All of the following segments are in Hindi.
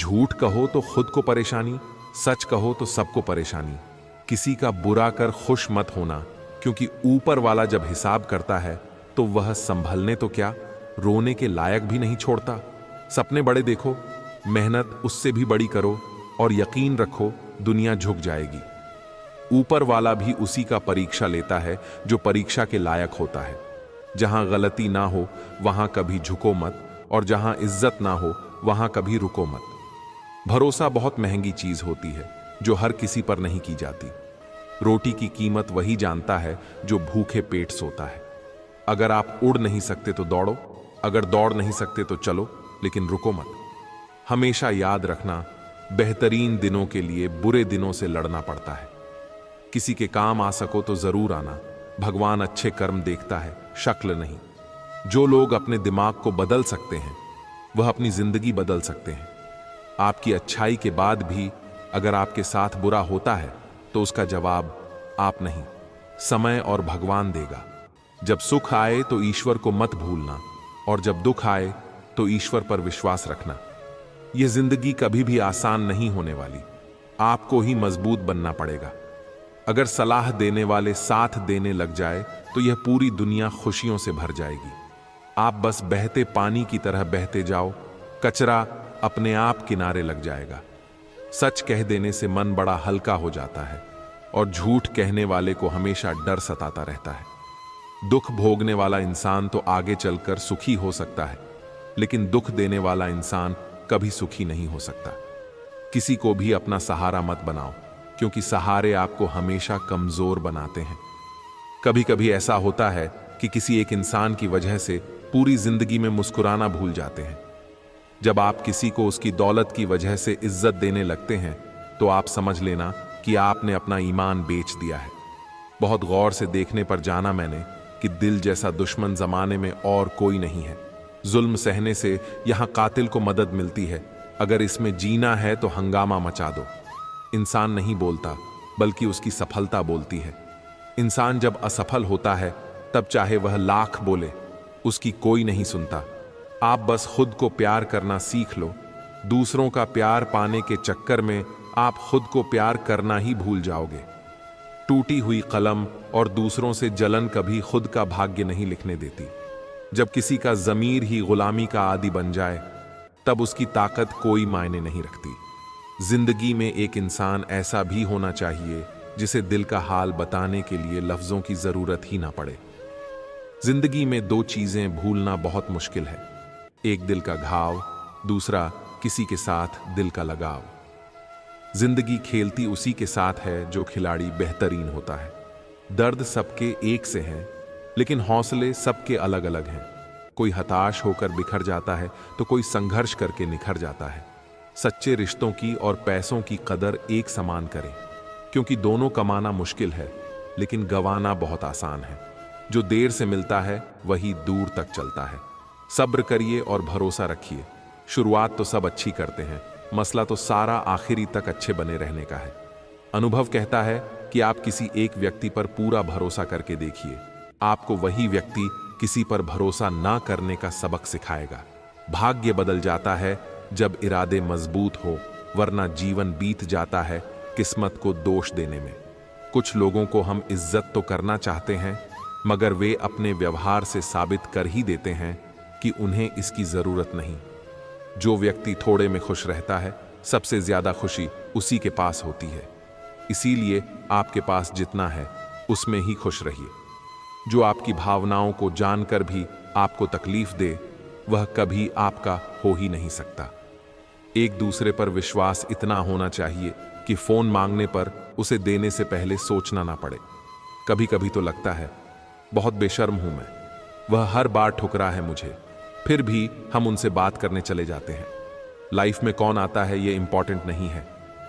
झूठ कहो तो खुद को परेशानी, सच कहो तो सबको परेशानी। किसी का बुरा कर खुश मत होना, क्योंकि ऊपर वाला जब हिसाब करता है तो वह संभलने तो क्या, रोने के लायक भी नहीं छोड़ता। सपने बड़े देखो, मेहनत उससे भी बड़ी करो, और यकीन रखो दुनिया झुक जाएगी। ऊपर वाला भी उसी का परीक्षा लेता है जो परीक्षा के लायक होता है। जहां गलती ना हो वहां कभी झुको मत, और जहां इज्जत ना हो वहां कभी रुको मत। भरोसा बहुत महंगी चीज होती है जो हर किसी पर नहीं की जाती। रोटी की कीमत वही जानता है जो भूखे पेट सोता है। अगर आप उड़ नहीं सकते तो दौड़ो, अगर दौड़ नहीं सकते तो चलो, लेकिन रुको मत। हमेशा याद रखना, बेहतरीन दिनों के लिए बुरे दिनों से लड़ना पड़ता है। किसी के काम आ सको तो जरूर आना। भगवान अच्छे कर्म देखता है, शक्ल नहीं। जो लोग अपने दिमाग को बदल सकते हैं वह अपनी जिंदगी बदल सकते हैं। आपकी अच्छाई के बाद भी अगर आपके साथ बुरा होता है तो उसका जवाब आप नहीं, समय और भगवान देगा। जब सुख आए तो ईश्वर को मत भूलना, और जब दुख आए तो ईश्वर पर विश्वास रखना। यह जिंदगी कभी भी आसान नहीं होने वाली, आपको ही मजबूत बनना पड़ेगा। अगर सलाह देने वाले साथ देने लग जाए तो यह पूरी दुनिया खुशियों से भर जाएगी। आप बस बहते पानी की तरह बहते जाओ, कचरा अपने आप किनारे लग जाएगा। सच कह देने से मन बड़ा हल्का हो जाता है, और झूठ कहने वाले को हमेशा डर सताता रहता है। दुख भोगने वाला इंसान तो आगे चलकर सुखी हो सकता है, लेकिन दुख देने वाला इंसान कभी सुखी नहीं हो सकता। किसी को भी अपना सहारा मत बनाओ, क्योंकि सहारे आपको हमेशा कमजोर बनाते हैं। कभी कभी ऐसा होता है कि किसी एक इंसान की वजह से पूरी जिंदगी में मुस्कुराना भूल जाते हैं। जब आप किसी को उसकी दौलत की वजह से इज्जत देने लगते हैं तो आप समझ लेना कि आपने अपना ईमान बेच दिया है। बहुत गौर से देखने पर जाना मैंने कि दिल जैसा दुश्मन जमाने में और कोई नहीं है। जुल्म सहने से यहां कातिल को मदद मिलती है। अगर इसमें जीना है तो हंगामा मचा दो। इंसान नहीं बोलता, बल्कि उसकी सफलता बोलती है। इंसान जब असफल होता है तब चाहे वह लाख बोले, उसकी कोई नहीं सुनता। आप बस खुद को प्यार करना सीख लो। दूसरों का प्यार पाने के चक्कर में आप खुद को प्यार करना ही भूल जाओगे। टूटी हुई कलम और दूसरों से जलन कभी खुद का भाग्य नहीं लिखने देती। जब किसी का ज़मीर ही गुलामी का आदी बन जाए तब उसकी ताकत कोई मायने नहीं रखती। जिंदगी में एक इंसान ऐसा भी होना चाहिए जिसे दिल का हाल बताने के लिए लफ्जों की जरूरत ही ना पड़े। जिंदगी में दो चीजें भूलना बहुत मुश्किल है, एक दिल का घाव, दूसरा किसी के साथ दिल का लगाव। जिंदगी खेलती उसी के साथ है जो खिलाड़ी बेहतरीन होता है। दर्द सबके एक से हैं, लेकिन हौसले सबके अलग अलग हैं। कोई हताश होकर बिखर जाता है तो कोई संघर्ष करके निखर जाता है। सच्चे रिश्तों की और पैसों की कदर एक समान करें, क्योंकि दोनों कमाना मुश्किल है लेकिन गंवाना बहुत आसान है। जो देर से मिलता है वही दूर तक चलता है। सब्र करिए और भरोसा रखिए। शुरुआत तो सब अच्छी करते हैं, मसला तो सारा आखिरी तक अच्छे बने रहने का है। अनुभव कहता है कि आप किसी एक व्यक्ति पर पूरा भरोसा करके देखिए, आपको वही व्यक्ति किसी पर भरोसा ना करने का सबक सिखाएगा। भाग्य बदल जाता है जब इरादे मजबूत हो, वरना जीवन बीत जाता है किस्मत को दोष देने में। कुछ लोगों को हम इज्जत तो करना चाहते हैं, मगर वे अपने व्यवहार से साबित कर ही देते हैं कि उन्हें इसकी जरूरत नहीं। जो व्यक्ति थोड़े में खुश रहता है, सबसे ज्यादा खुशी उसी के पास होती है। इसीलिए आपके पास जितना है उसमें ही खुश रहिए। जो आपकी भावनाओं को जानकर भी आपको तकलीफ दे, वह कभी आपका हो ही नहीं सकता। एक दूसरे पर विश्वास इतना होना चाहिए कि फोन मांगने पर उसे देने से पहले सोचना ना पड़े। कभी कभी तो लगता है बहुत बेशर्म हूं मैं, वह हर बार ठुकरा है मुझे, फिर भी हम उनसे बात करने चले जाते हैं। लाइफ में कौन आता है यह इंपॉर्टेंट नहीं है,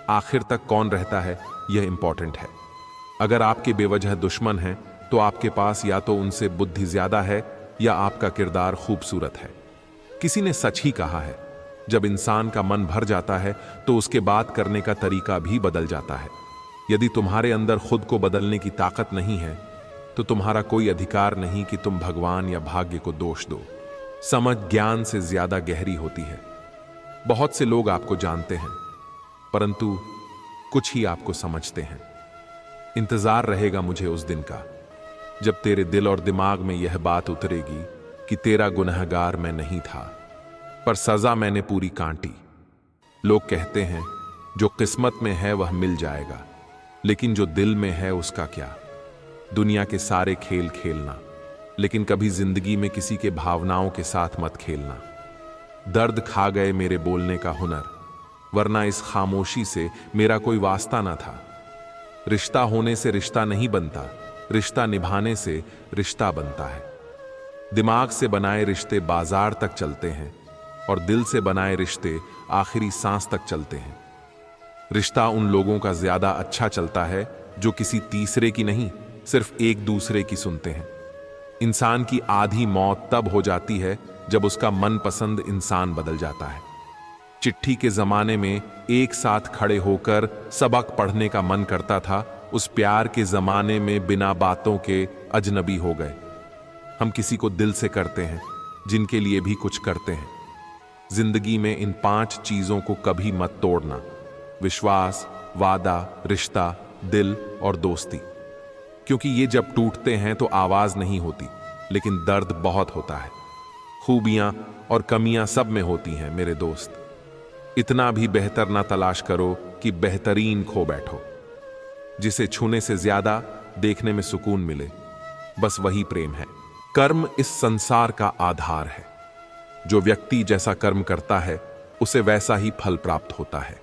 आखिर तक कौन रहता है यह इंपॉर्टेंट है। अगर आपके बेवजह दुश्मन हैं तो आपके पास या तो उनसे बुद्धि ज्यादा है या आपका किरदार खूबसूरत है। किसी ने सच ही कहा है, जब इंसान का मन भर जाता है तो उसके बात करने का तरीका भी बदल जाता है। यदि तुम्हारे अंदर खुद को बदलने की ताकत नहीं है तो तुम्हारा कोई अधिकार नहीं कि तुम भगवान या भाग्य को दोष दो। समझ ज्ञान से ज्यादा गहरी होती है। बहुत से लोग आपको जानते हैं, परंतु कुछ ही आपको समझते हैं। इंतजार रहेगा मुझे उस दिन का, जब तेरे दिल और दिमाग में यह बात उतरेगी कि तेरा गुनहगार मैं नहीं था, पर सजा मैंने पूरी काटी। लोग कहते हैं जो किस्मत में है वह मिल जाएगा, लेकिन जो दिल में है उसका क्या। दुनिया के सारे खेल खेलना, लेकिन कभी जिंदगी में किसी के भावनाओं के साथ मत खेलना। दर्द खा गए मेरे बोलने का हुनर, वरना इस खामोशी से मेरा कोई वास्ता ना था। रिश्ता होने से रिश्ता नहीं बनता, रिश्ता निभाने से रिश्ता बनता है। दिमाग से बनाए रिश्ते बाजार तक चलते हैं, और दिल से बनाए रिश्ते आखिरी सांस तक चलते हैं। रिश्ता उन लोगों का ज्यादा अच्छा चलता है जो किसी तीसरे की नहीं, सिर्फ एक दूसरे की सुनते हैं। इंसान की आधी मौत तब हो जाती है जब उसका मनपसंद इंसान बदल जाता है। चिट्ठी के जमाने में एक साथ खड़े होकर सबक पढ़ने का मन करता था, उस प्यार के जमाने में बिना बातों के अजनबी हो गए। हम किसी को दिल से करते हैं, जिनके लिए भी कुछ करते हैं। जिंदगी में इन 5 चीजों को कभी मत तोड़ना: विश्वास, वादा, रिश्ता, दिल और दोस्ती। क्योंकि ये जब टूटते हैं तो आवाज नहीं होती, लेकिन दर्द बहुत होता है। खूबियां और कमियां सब में होती हैं मेरे दोस्त। इतना भी बेहतर ना तलाश करो कि बेहतरीन खो बैठो। जिसे छूने से ज्यादा देखने में सुकून मिले, बस वही प्रेम है। कर्म इस संसार का आधार है। जो व्यक्ति जैसा कर्म करता है, उसे वैसा ही फल प्राप्त होता है।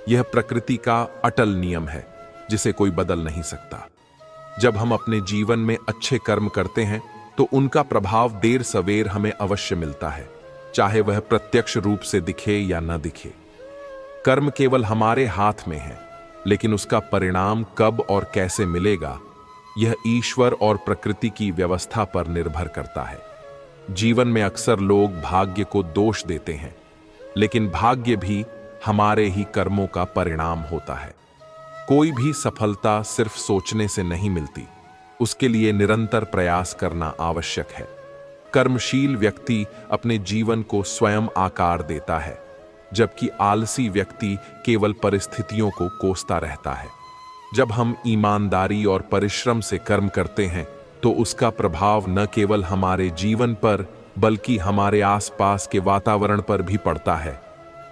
यह प्रकृति का अटल नियम है, जिसे कोई बदल नहीं सकता। जब हम अपने जीवन में अच्छे कर्म करते हैं तो उनका प्रभाव देर सवेर हमें अवश्य मिलता है, चाहे वह प्रत्यक्ष रूप से दिखे या न दिखे। कर्म केवल हमारे हाथ में है, लेकिन उसका परिणाम कब और कैसे मिलेगा, यह ईश्वर और प्रकृति की व्यवस्था पर निर्भर करता है। जीवन में अक्सर लोग भाग्य को दोष देते हैं, लेकिन भाग्य भी हमारे ही कर्मों का परिणाम होता है। कोई भी सफलता सिर्फ सोचने से नहीं मिलती, उसके लिए निरंतर प्रयास करना आवश्यक है। कर्मशील व्यक्ति अपने जीवन को स्वयं आकार देता है, जबकि आलसी व्यक्ति केवल परिस्थितियों को कोसता रहता है। जब हम ईमानदारी और परिश्रम से कर्म करते हैं तो उसका प्रभाव न केवल हमारे जीवन पर बल्कि हमारे आसपास के वातावरण पर भी पड़ता है।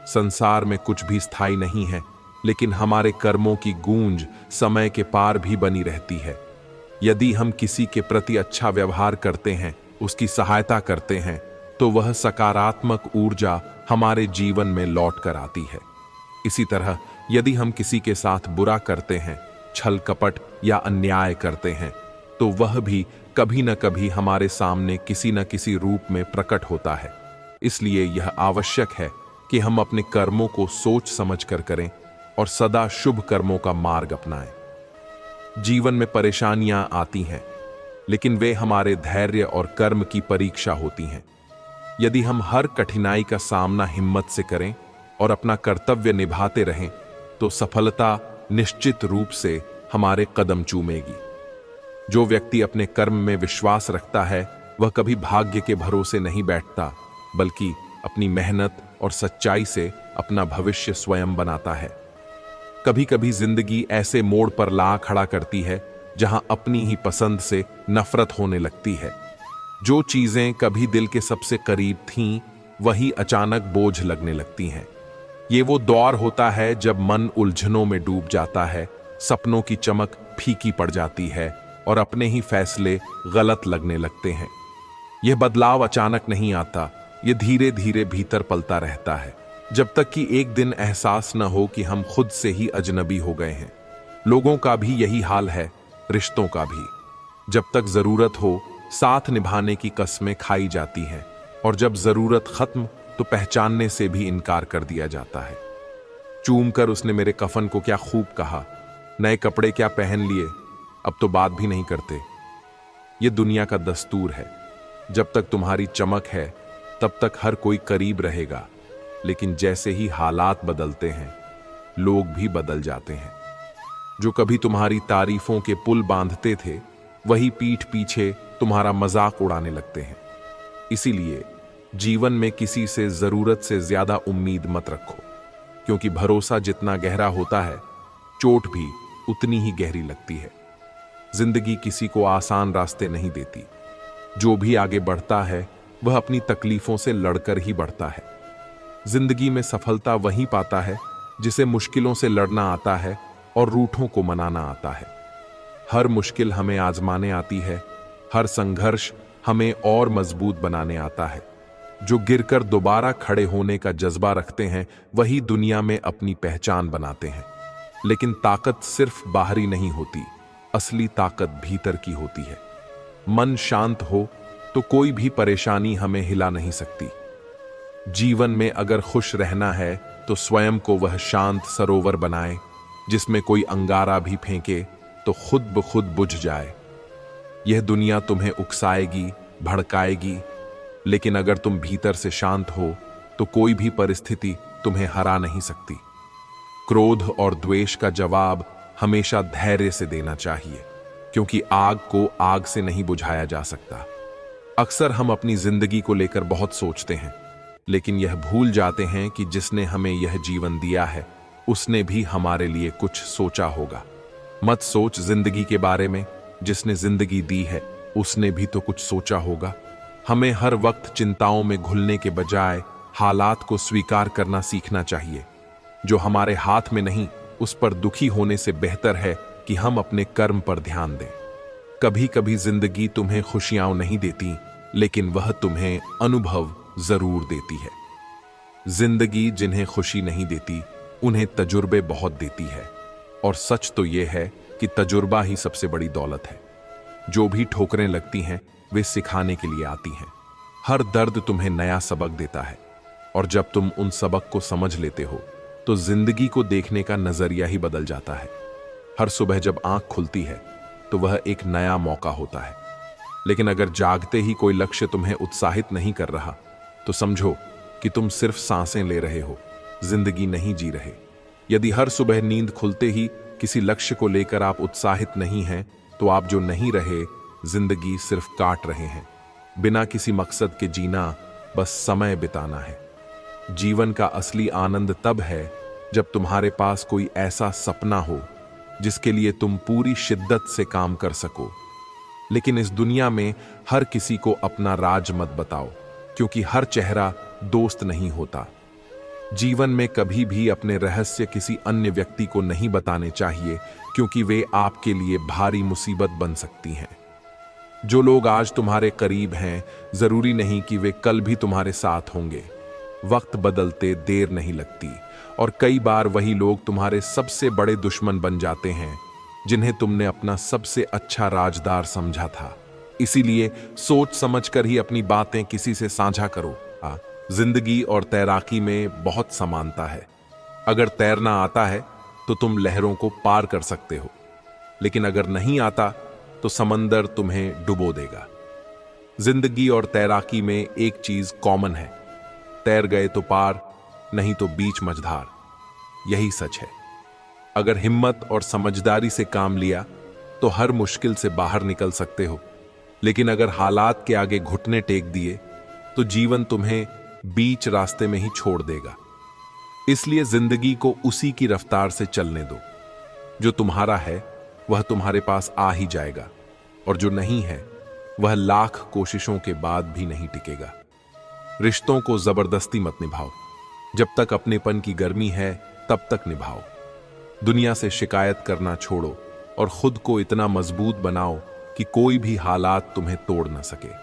संसार में कुछ भी स्थायी नहीं है, लेकिन हमारे कर्मों की गूंज समय के पार भी बनी रहती है। यदि हम किसी के प्रति अच्छा व्यवहार करते हैं, उसकी सहायता करते हैं, तो वह सकारात्मक ऊर्जा हमारे जीवन में लौट कर आती है। इसी तरह यदि हम किसी के साथ बुरा करते हैं, छल कपट या अन्याय करते हैं, तो वह भी कभी न कभी हमारे सामने किसी न किसी रूप में प्रकट होता है। इसलिए यह आवश्यक है कि हम अपने कर्मों को सोच समझ कर करें और सदा शुभ कर्मों का मार्ग अपनाएं। जीवन में परेशानियां आती हैं, लेकिन वे हमारे धैर्य और कर्म की परीक्षा होती हैं। यदि हम हर कठिनाई का सामना हिम्मत से करें और अपना कर्तव्य निभाते रहें, तो सफलता निश्चित रूप से हमारे कदम चूमेगी। जो व्यक्ति अपने कर्म में विश्वास रखता है, वह कभी भाग्य के भरोसे नहीं बैठता, बल्कि अपनी मेहनत और सच्चाई से अपना भविष्य स्वयं बनाता है। कभी कभी जिंदगी ऐसे मोड़ पर ला खड़ा करती है जहां अपनी ही पसंद से नफरत होने लगती है। जो चीजें कभी दिल के सबसे करीब थीं, वही अचानक बोझ लगने लगती हैं। ये वो दौर होता है जब मन उलझनों में डूब जाता है, सपनों की चमक फीकी पड़ जाती है और अपने ही फैसले गलत लगने लगते हैं। यह बदलाव अचानक नहीं आता, यह धीरे धीरे भीतर पलता रहता है, जब तक कि एक दिन एहसास न हो कि हम खुद से ही अजनबी हो गए हैं। लोगों का भी यही हाल है, रिश्तों का भी। जब तक जरूरत हो, साथ निभाने की कस्में खाई जाती हैं, और जब जरूरत खत्म तो पहचानने से भी इनकार कर दिया जाता है। चूम कर उसने मेरे कफन को क्या खूब कहा, नए कपड़े क्या पहन लिए, अब तो बात भी नहीं करते। ये दुनिया का दस्तूर है। जब तक तुम्हारी चमक है, तब तक हर कोई करीब रहेगा, लेकिन जैसे ही हालात बदलते हैं, लोग भी बदल जाते हैं। जो कभी तुम्हारी तारीफों के पुल बांधते थे, वही पीठ पीछे तुम्हारा मजाक उड़ाने लगते हैं। इसीलिए जीवन में किसी से जरूरत से ज्यादा उम्मीद मत रखो, क्योंकि भरोसा जितना गहरा होता है, चोट भी उतनी ही गहरी लगती है। जिंदगी किसी को आसान रास्ते नहीं देती। जो भी आगे बढ़ता है वह अपनी तकलीफों से लड़कर ही बढ़ता है। जिंदगी में सफलता वही पाता है जिसे मुश्किलों से लड़ना आता है और रूठों को मनाना आता है। हर मुश्किल हमें आजमाने आती है, हर संघर्ष हमें और मजबूत बनाने आता है। जो गिरकर दोबारा खड़े होने का जज्बा रखते हैं वही दुनिया में अपनी पहचान बनाते हैं। लेकिन ताकत सिर्फ बाहरी नहीं होती, असली ताकत भीतर की होती है। मन शांत हो तो कोई भी परेशानी हमें हिला नहीं सकती। जीवन में अगर खुश रहना है तो स्वयं को वह शांत सरोवर बनाए जिसमें कोई अंगारा भी फेंके तो खुद ब खुद बुझ जाए। यह दुनिया तुम्हें उकसाएगी, भड़काएगी, लेकिन अगर तुम भीतर से शांत हो तो कोई भी परिस्थिति तुम्हें हरा नहीं सकती। क्रोध और द्वेष का जवाब हमेशा धैर्य से देना चाहिए, क्योंकि आग को आग से नहीं बुझाया जा सकता। अक्सर हम अपनी जिंदगी को लेकर बहुत सोचते हैं, लेकिन यह भूल जाते हैं कि जिसने हमें यह जीवन दिया है उसने भी हमारे लिए कुछ सोचा होगा। मत सोच जिंदगी के बारे में, जिसने जिंदगी दी है उसने भी तो कुछ सोचा होगा। हमें हर वक्त चिंताओं में घुलने के बजाय हालात को स्वीकार करना सीखना चाहिए। जो हमारे हाथ में नहीं उस पर दुखी होने से बेहतर है कि हम अपने कर्म पर ध्यान दें। कभी कभी जिंदगी तुम्हें खुशियां नहीं देती, लेकिन वह तुम्हें अनुभव जरूर देती है। जिंदगी जिन्हें खुशी नहीं देती उन्हें तजुर्बे बहुत देती है, और सच तो यह है कि तजुर्बा ही सबसे बड़ी दौलत है। जो भी ठोकरें लगती हैं वे सिखाने के लिए आती हैं। हर दर्द तुम्हें नया सबक देता है, और जब तुम उन सबक को समझ लेते हो तो जिंदगी को देखने का नजरिया ही बदल जाता है। हर सुबह जब आंख खुलती है तो वह एक नया मौका होता है, लेकिन अगर जागते ही कोई लक्ष्य तुम्हें उत्साहित नहीं कर रहा तो समझो कि तुम सिर्फ सांसें ले रहे हो, जिंदगी नहीं जी रहे। यदि हर सुबह नींद खुलते ही किसी लक्ष्य को लेकर आप उत्साहित नहीं हैं, तो आप जो नहीं रहे, जिंदगी सिर्फ काट रहे हैं। बिना किसी मकसद के जीना बस समय बिताना है। जीवन का असली आनंद तब है जब तुम्हारे पास कोई ऐसा सपना हो जिसके लिए तुम पूरी शिद्दत से काम कर सको। लेकिन इस दुनिया में हर किसी को अपना राज मत बताओ, क्योंकि हर चेहरा दोस्त नहीं होता। जीवन में कभी भी अपने रहस्य किसी अन्य व्यक्ति को नहीं बताने चाहिए, क्योंकि वे आपके लिए भारी मुसीबत बन सकती हैं। जो लोग आज तुम्हारे करीब हैं, जरूरी नहीं कि वे कल भी तुम्हारे साथ होंगे। वक्त बदलते देर नहीं लगती, और कई बार वही लोग तुम्हारे सबसे बड़े दुश्मन बन जाते हैं जिन्हें तुमने अपना सबसे अच्छा राजदार समझा था। इसीलिए सोच समझकर ही अपनी बातें किसी से साझा करो। जिंदगी और तैराकी में बहुत समानता है। अगर तैरना आता है तो तुम लहरों को पार कर सकते हो, लेकिन अगर नहीं आता तो समंदर तुम्हें डुबो देगा। जिंदगी और तैराकी में एक चीज कॉमन है, तैर गए तो पार, नहीं तो बीच मझधार। यही सच है। अगर हिम्मत और समझदारी से काम लिया तो हर मुश्किल से बाहर निकल सकते हो, लेकिन अगर हालात के आगे घुटने टेक दिए तो जीवन तुम्हें बीच रास्ते में ही छोड़ देगा। इसलिए जिंदगी को उसी की रफ्तार से चलने दो। जो तुम्हारा है वह तुम्हारे पास आ ही जाएगा, और जो नहीं है वह लाख कोशिशों के बाद भी नहीं टिकेगा। रिश्तों को जबरदस्ती मत निभाओ। जब तक अपनेपन की गर्मी है तब तक निभाओ। दुनिया से शिकायत करना छोड़ो और खुद को इतना मजबूत बनाओ कि कोई भी हालात तुम्हें तोड़ न सके।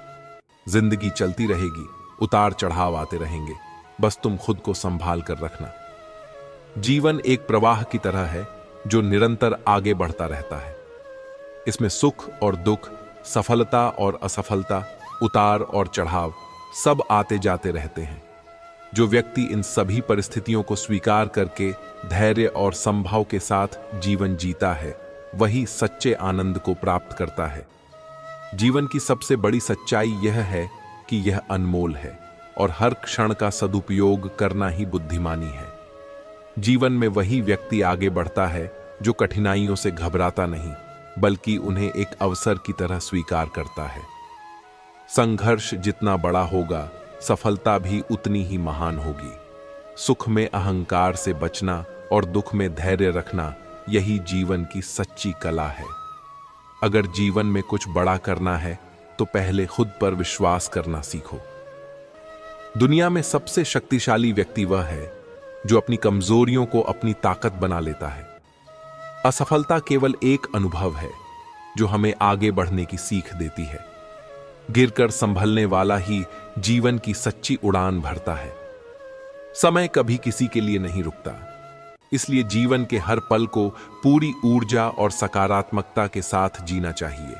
जिंदगी चलती रहेगी, उतार चढ़ाव आते रहेंगे, बस तुम खुद को संभाल कर रखना। जीवन एक प्रवाह की तरह है जो निरंतर आगे बढ़ता रहता है। इसमें सुख और दुख, सफलता और असफलता, उतार और चढ़ाव सब आते जाते रहते हैं। जो व्यक्ति इन सभी परिस्थितियों को स्वीकार करके धैर्य और संभाव के साथ जीवन जीता है, वही सच्चे आनंद को प्राप्त करता है। जीवन की सबसे बड़ी सच्चाई यह है कि यह अनमोल है, और हर क्षण का सदुपयोग करना ही बुद्धिमानी है। जीवन में वही व्यक्ति आगे बढ़ता है जो कठिनाइयों से घबराता नहीं, बल्कि उन्हें एक अवसर की तरह स्वीकार करता है। संघर्ष जितना बड़ा होगा सफलता भी उतनी ही महान होगी। सुख में अहंकार से बचना और दुख में धैर्य रखना, यही जीवन की सच्ची कला है। अगर जीवन में कुछ बड़ा करना है तो पहले खुद पर विश्वास करना सीखो। दुनिया में सबसे शक्तिशाली व्यक्ति वह है जो अपनी कमजोरियों को अपनी ताकत बना लेता है। असफलता केवल एक अनुभव है जो हमें आगे बढ़ने की सीख देती है। गिरकर संभलने वाला ही जीवन की सच्ची उड़ान भरता है। समय कभी किसी के लिए नहीं रुकता, इसलिए जीवन के हर पल को पूरी ऊर्जा और सकारात्मकता के साथ जीना चाहिए।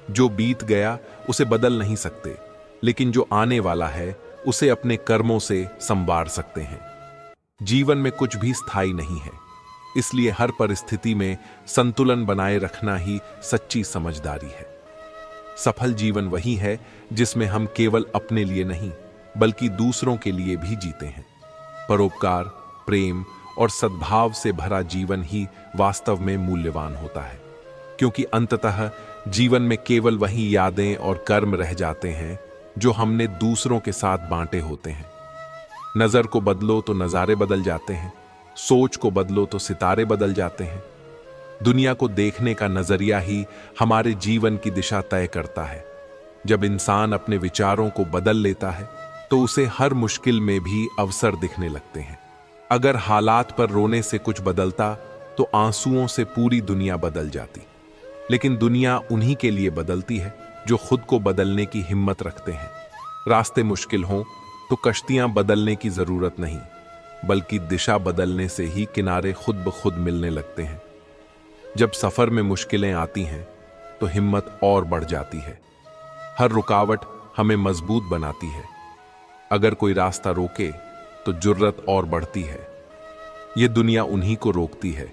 जो बीत गया उसे बदल नहीं सकते, लेकिन जो आने वाला है उसे अपने कर्मों से संवार सकते हैं। जीवन में कुछ भी स्थायी नहीं है, इसलिए हर परिस्थिति में संतुलन बनाए रखना ही सच्ची समझदारी है। सफल जीवन वही है जिसमें हम केवल अपने लिए नहीं बल्कि दूसरों के लिए भी जीते हैं। परोपकार, प्रेम और सद्भाव से भरा जीवन ही वास्तव में मूल्यवान होता है, क्योंकि अंततः जीवन में केवल वही यादें और कर्म रह जाते हैं जो हमने दूसरों के साथ बांटे होते हैं। नजर को बदलो तो नजारे बदल जाते हैं, सोच को बदलो तो सितारे बदल जाते हैं। दुनिया को देखने का नजरिया ही हमारे जीवन की दिशा तय करता है। जब इंसान अपने विचारों को बदल लेता है तो उसे हर मुश्किल में भी अवसर दिखने लगते हैं। अगर हालात पर रोने से कुछ बदलता तो आंसुओं से पूरी दुनिया बदल जाती, लेकिन दुनिया उन्हीं के लिए बदलती है जो खुद को बदलने की हिम्मत रखते हैं। रास्ते मुश्किल हों तो कश्तियां बदलने की जरूरत नहीं, बल्कि दिशा बदलने से ही किनारे खुद ब खुद मिलने लगते हैं। जब सफर में मुश्किलें आती हैं तो हिम्मत और बढ़ जाती है। हर रुकावट हमें मजबूत बनाती है। अगर कोई रास्ता रोके तो जुर्रत और बढ़ती है। ये दुनिया उन्हीं को रोकती है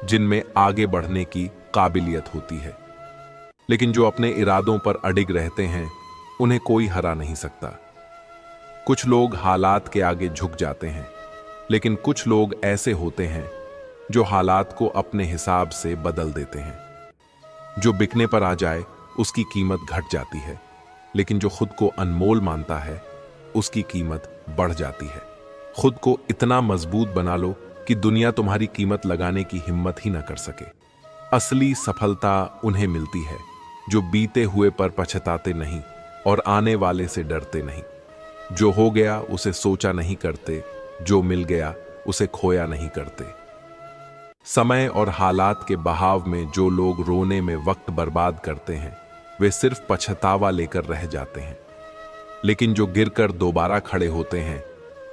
जिनमें आगे बढ़ने की काबिलियत होती है, लेकिन जो अपने इरादों पर अडिग रहते हैं उन्हें कोई हरा नहीं सकता। कुछ लोग हालात के आगे झुक जाते हैं, लेकिन कुछ लोग ऐसे होते हैं जो हालात को अपने हिसाब से बदल देते हैं। जो बिकने पर आ जाए उसकी कीमत घट जाती है, लेकिन जो खुद को अनमोल मानता है उसकी कीमत बढ़ जाती है। खुद को इतना मजबूत बना लो कि दुनिया तुम्हारी कीमत लगाने की हिम्मत ही ना कर सके। असली सफलता उन्हें मिलती है जो बीते हुए पर पछताते नहीं और आने वाले से डरते नहीं। जो हो गया उसे सोचा नहीं करते, जो मिल गया उसे खोया नहीं करते। समय और हालात के बहाव में जो लोग रोने में वक्त बर्बाद करते हैं वे सिर्फ पछतावा लेकर रह जाते हैं, लेकिन जो गिरकर दोबारा खड़े होते हैं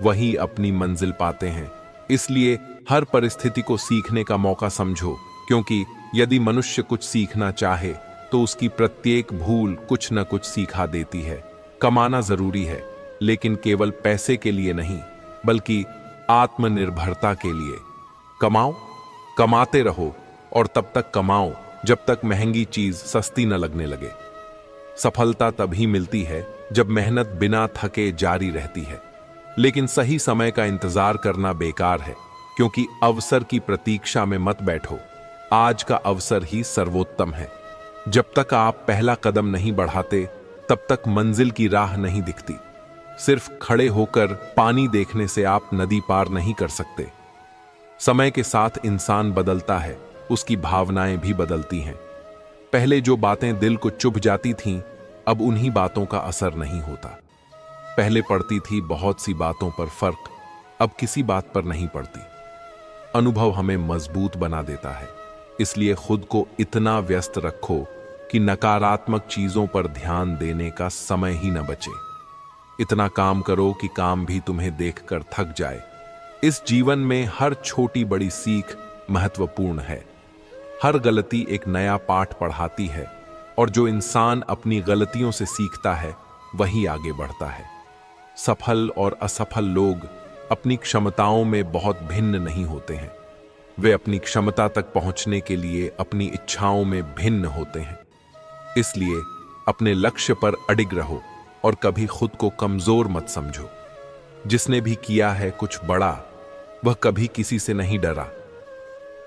वही अपनी मंजिल पाते हैं। इसलिए हर परिस्थिति को सीखने का मौका समझो, क्योंकि यदि मनुष्य कुछ सीखना चाहे तो उसकी प्रत्येक भूल कुछ न कुछ सिखा देती है। कमाना जरूरी है, लेकिन केवल पैसे के लिए नहीं बल्कि आत्मनिर्भरता के लिए। कमाओ, कमाते रहो और तब तक कमाओ जब तक महंगी चीज सस्ती न लगने लगे। सफलता तभी मिलती है जब मेहनत बिना थके जारी रहती है, लेकिन सही समय का इंतजार करना बेकार है, क्योंकि अवसर की प्रतीक्षा में मत बैठो। आज का अवसर ही सर्वोत्तम है। जब तक आप पहला कदम नहीं बढ़ाते तब तक मंजिल की राह नहीं दिखती। सिर्फ खड़े होकर पानी देखने से आप नदी पार नहीं कर सकते। समय के साथ इंसान बदलता है, उसकी भावनाएं भी बदलती हैं। पहले जो बातें दिल को चुभ जाती थीं, अब उन्हीं बातों का असर नहीं होता। पहले पड़ती थी बहुत सी बातों पर फर्क, अब किसी बात पर नहीं पड़ती। अनुभव हमें मजबूत बना देता है, इसलिए खुद को इतना व्यस्त रखो कि नकारात्मक चीजों पर ध्यान देने का समय ही न बचे। इतना काम करो कि काम भी तुम्हें देखकर थक जाए। इस जीवन में हर छोटी बड़ी सीख महत्वपूर्ण है। हर गलती एक नया पाठ पढ़ाती है, और जो इंसान अपनी गलतियों से सीखता है वही आगे बढ़ता है। सफल और असफल लोग अपनी क्षमताओं में बहुत भिन्न नहीं होते हैं, वे अपनी क्षमता तक पहुंचने के लिए अपनी इच्छाओं में भिन्न होते हैं। इसलिए अपने लक्ष्य पर अडिग रहो और कभी खुद को कमजोर मत समझो। जिसने भी किया है कुछ बड़ा, वह कभी किसी से नहीं डरा।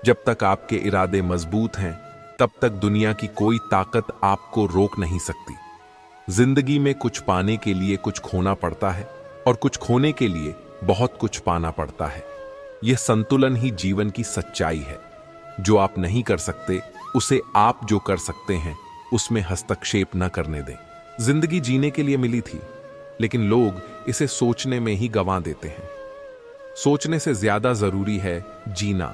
जब तक आपके इरादे मजबूत हैं, तब तक दुनिया की कोई ताकत आपको रोक नहीं सकती। जिंदगी में कुछ पाने के लिए कुछ खोना पड़ता है और कुछ खोने के लिए बहुत कुछ पाना पड़ता है। यह संतुलन ही जीवन की सच्चाई है। जो आप नहीं कर सकते उसे आप जो कर सकते हैं उसमें हस्तक्षेप न करने दें। जिंदगी जीने के लिए मिली थी, लेकिन लोग इसे सोचने में ही गंवा देते हैं। सोचने से ज्यादा जरूरी है जीना,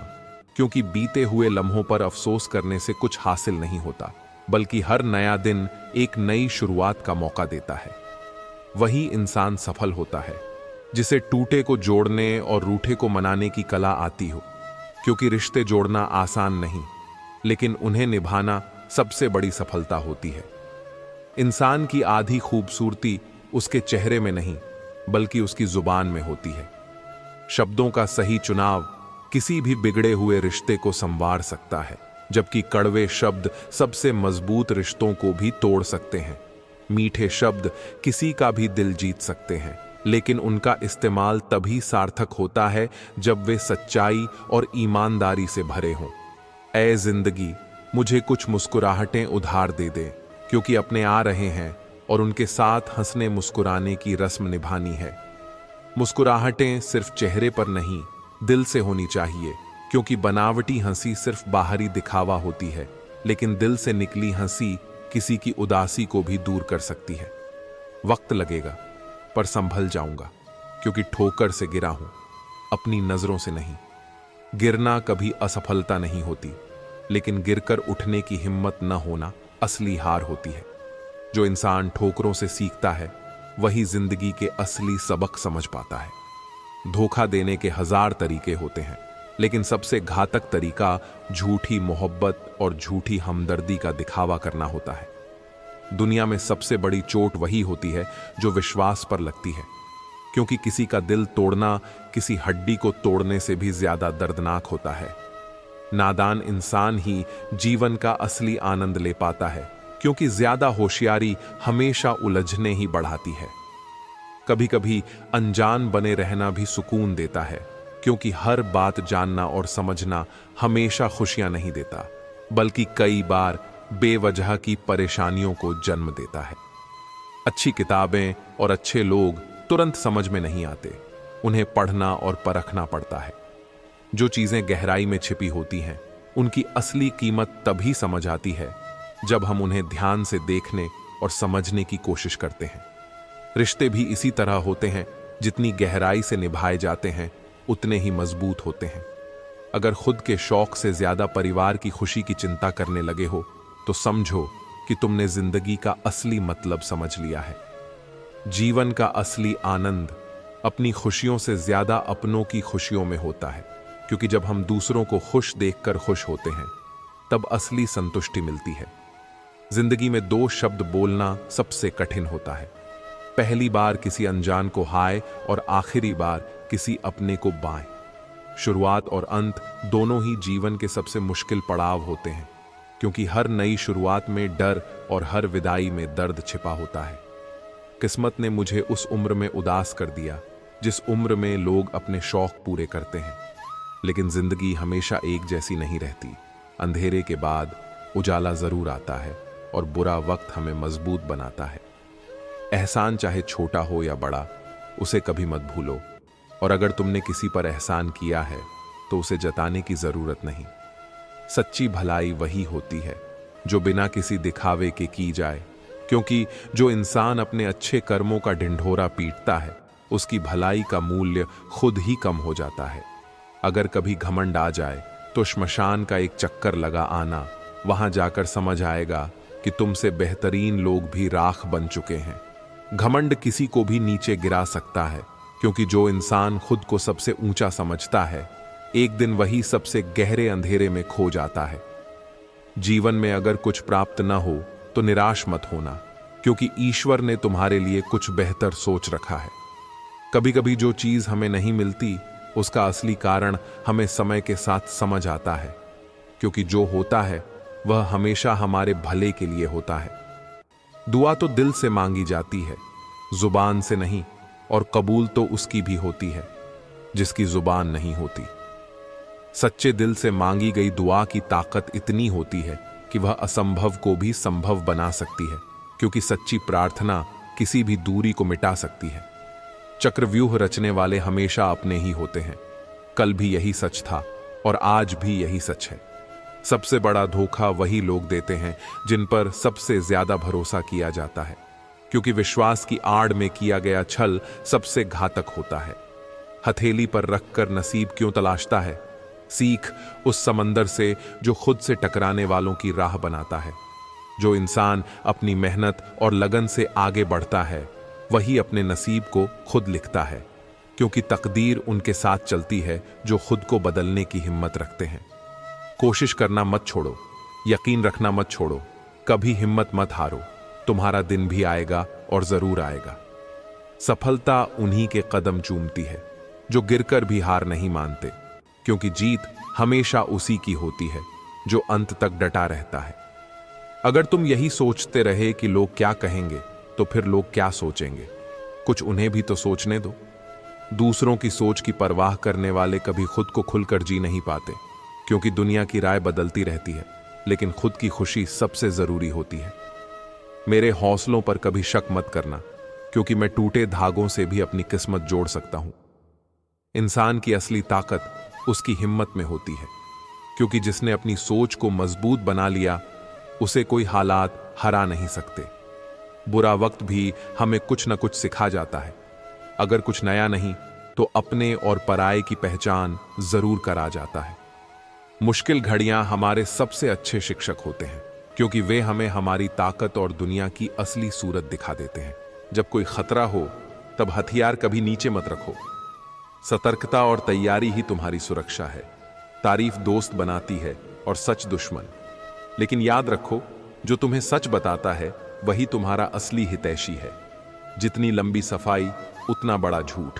क्योंकि बीते हुए लम्हों पर अफसोस करने से कुछ हासिल नहीं होता, बल्कि हर नया दिन एक नई शुरुआत का मौका देता है। वही इंसान सफल होता है जिसे टूटे को जोड़ने और रूठे को मनाने की कला आती हो, क्योंकि रिश्ते जोड़ना आसान नहीं, लेकिन उन्हें निभाना सबसे बड़ी सफलता होती है। इंसान की आधी खूबसूरती उसके चेहरे में नहीं, बल्कि उसकी जुबान में होती है। शब्दों का सही चुनाव किसी भी बिगड़े हुए रिश्ते को संवार सकता है, जबकि कड़वे शब्द सबसे मजबूत रिश्तों को भी तोड़ सकते हैं। मीठे शब्द किसी का भी दिल जीत सकते हैं, लेकिन उनका इस्तेमाल तभी सार्थक होता है जब वे सच्चाई और ईमानदारी से भरे हों। ऐ जिंदगी, मुझे कुछ मुस्कुराहटें उधार दे दे, क्योंकि अपने आ रहे हैं और उनके साथ हंसने मुस्कुराने की रस्म निभानी है। मुस्कुराहटें सिर्फ चेहरे पर नहीं, दिल से होनी चाहिए, क्योंकि बनावटी हंसी सिर्फ बाहरी दिखावा होती है, लेकिन दिल से निकली हंसी किसी की उदासी को भी दूर कर सकती है। वक्त लगेगा, पर संभल जाऊंगा, क्योंकि ठोकर से गिरा हूं, अपनी नजरों से नहीं। गिरना कभी असफलता नहीं होती, लेकिन गिरकर उठने की हिम्मत न होना असली हार होती है। जो इंसान ठोकरों से सीखता है, वही जिंदगी के असली सबक समझ पाता है। धोखा देने के 1000 तरीके होते हैं, लेकिन सबसे घातक तरीका झूठी मोहब्बत और झूठी हमदर्दी का दिखावा करना होता है। दुनिया में सबसे बड़ी चोट वही होती है जो विश्वास पर लगती है, क्योंकि किसी का दिल तोड़ना किसी हड्डी को तोड़ने से भी ज्यादा दर्दनाक होता है। नादान इंसान ही जीवन का असली आनंद ले पाता है, क्योंकि ज्यादा होशियारी हमेशा उलझने ही बढ़ाती है। कभी कभी अनजान बने रहना भी सुकून देता है, क्योंकि हर बात जानना और समझना हमेशा खुशियां नहीं देता, बल्कि कई बार बेवजह की परेशानियों को जन्म देता है। अच्छी किताबें और अच्छे लोग तुरंत समझ में नहीं आते, उन्हें पढ़ना और परखना पड़ता है। जो चीजें गहराई में छिपी होती हैं, उनकी असली कीमत तभी समझ आती है जब हम उन्हें ध्यान से देखने और समझने की कोशिश करते हैं। रिश्ते भी इसी तरह होते हैं, जितनी गहराई से निभाए जाते हैं उतने ही मजबूत होते हैं। अगर खुद के शौक से ज्यादा परिवार की खुशी की चिंता करने लगे हो, तो समझो कि तुमने जिंदगी का असली मतलब समझ लिया है। जीवन का असली आनंद अपनी खुशियों से ज्यादा अपनों की खुशियों में होता है, क्योंकि जब हम दूसरों को खुश देखकर खुश होते हैं, तब असली संतुष्टि मिलती है। जिंदगी में 2 शब्द बोलना सबसे कठिन होता है। पहली बार किसी अनजान को हाय और आखिरी बार किसी अपने को बाय। शुरुआत और अंत दोनों ही जीवन के सबसे मुश्किल पड़ाव होते हैं, क्योंकि हर नई शुरुआत में डर और हर विदाई में दर्द छिपा होता है। किस्मत ने मुझे उस उम्र में उदास कर दिया जिस उम्र में लोग अपने शौक पूरे करते हैं। लेकिन जिंदगी हमेशा एक जैसी नहीं रहती। अंधेरे के बाद उजाला जरूर आता है, और बुरा वक्त हमें मजबूत बनाता है। एहसान चाहे छोटा हो या बड़ा, उसे कभी मत भूलो, और अगर तुमने किसी पर एहसान किया है तो उसे जताने की जरूरत नहीं। सच्ची भलाई वही होती है जो बिना किसी दिखावे के की जाए, क्योंकि जो इंसान अपने अच्छे कर्मों का ढिंढोरा पीटता है, उसकी भलाई का मूल्य खुद ही कम हो जाता है। अगर कभी घमंड आ जाए तो श्मशान का एक चक्कर लगा आना, वहां जाकर समझ आएगा कि तुमसे बेहतरीन लोग भी राख बन चुके हैं। घमंड किसी को भी नीचे गिरा सकता है, क्योंकि जो इंसान खुद को सबसे ऊंचा समझता है, एक दिन वही सबसे गहरे अंधेरे में खो जाता है। जीवन में अगर कुछ प्राप्त न हो तो निराश मत होना, क्योंकि ईश्वर ने तुम्हारे लिए कुछ बेहतर सोच रखा है। कभी कभी जो चीज हमें नहीं मिलती, उसका असली कारण हमें समय के साथ समझ आता है, क्योंकि जो होता है वह हमेशा हमारे भले के लिए होता है। दुआ तो दिल से मांगी जाती है, जुबान से नहीं, और कबूल तो उसकी भी होती है जिसकी जुबान नहीं होती। सच्चे दिल से मांगी गई दुआ की ताकत इतनी होती है कि वह असंभव को भी संभव बना सकती है, क्योंकि सच्ची प्रार्थना किसी भी दूरी को मिटा सकती है। चक्रव्यूह रचने वाले हमेशा अपने ही होते हैं। कल भी यही सच था और आज भी यही सच है। सबसे बड़ा धोखा वही लोग देते हैं जिन पर सबसे ज्यादा भरोसा किया जाता है, क्योंकि विश्वास की आड़ में किया गया छल सबसे घातक होता है। हथेली पर रखकर नसीब क्यों तलाशता है? सीख उस समंदर से जो खुद से टकराने वालों की राह बनाता है। जो इंसान अपनी मेहनत और लगन से आगे बढ़ता है वही अपने नसीब को खुद लिखता है, क्योंकि तकदीर उनके साथ चलती है जो खुद को बदलने की हिम्मत रखते हैं। कोशिश करना मत छोड़ो, यकीन रखना मत छोड़ो, कभी हिम्मत मत हारो। तुम्हारा दिन भी आएगा और जरूर आएगा। सफलता उन्हीं के कदम चूमती है जो गिरकर भी हार नहीं मानते, क्योंकि जीत हमेशा उसी की होती है जो अंत तक डटा रहता है। अगर तुम यही सोचते रहे कि लोग क्या कहेंगे, तो फिर लोग क्या सोचेंगे? कुछ उन्हें भी तो सोचने दो। दूसरों की सोच की परवाह करने वाले कभी खुद को खुलकर जी नहीं पाते, क्योंकि दुनिया की राय बदलती रहती है, लेकिन खुद की खुशी सबसे जरूरी होती है। मेरे हौसलों पर कभी शक मत करना, क्योंकि मैं टूटे धागों से भी अपनी किस्मत जोड़ सकता हूं। इंसान की असली ताकत उसकी हिम्मत में होती है, क्योंकि जिसने अपनी सोच को मजबूत बना लिया उसे कोई हालात हरा नहीं सकते। बुरा वक्त भी हमें कुछ न कुछ सिखा जाता है। अगर कुछ नया नहीं तो अपने और पराये की पहचान जरूर करा जाता है। मुश्किल घड़ियां हमारे सबसे अच्छे शिक्षक होते हैं, क्योंकि वे हमें हमारी ताकत और दुनिया की असली सूरत दिखा देते हैं। जब कोई खतरा हो तब हथियार कभी नीचे मत रखो। सतर्कता और तैयारी ही तुम्हारी सुरक्षा है। तारीफ दोस्त बनाती है और सच दुश्मन। लेकिन याद रखो, जो तुम्हें सच बताता है वही तुम्हारा असली हितैषी है। जितनी लंबी सफाई उतना बड़ा झूठ।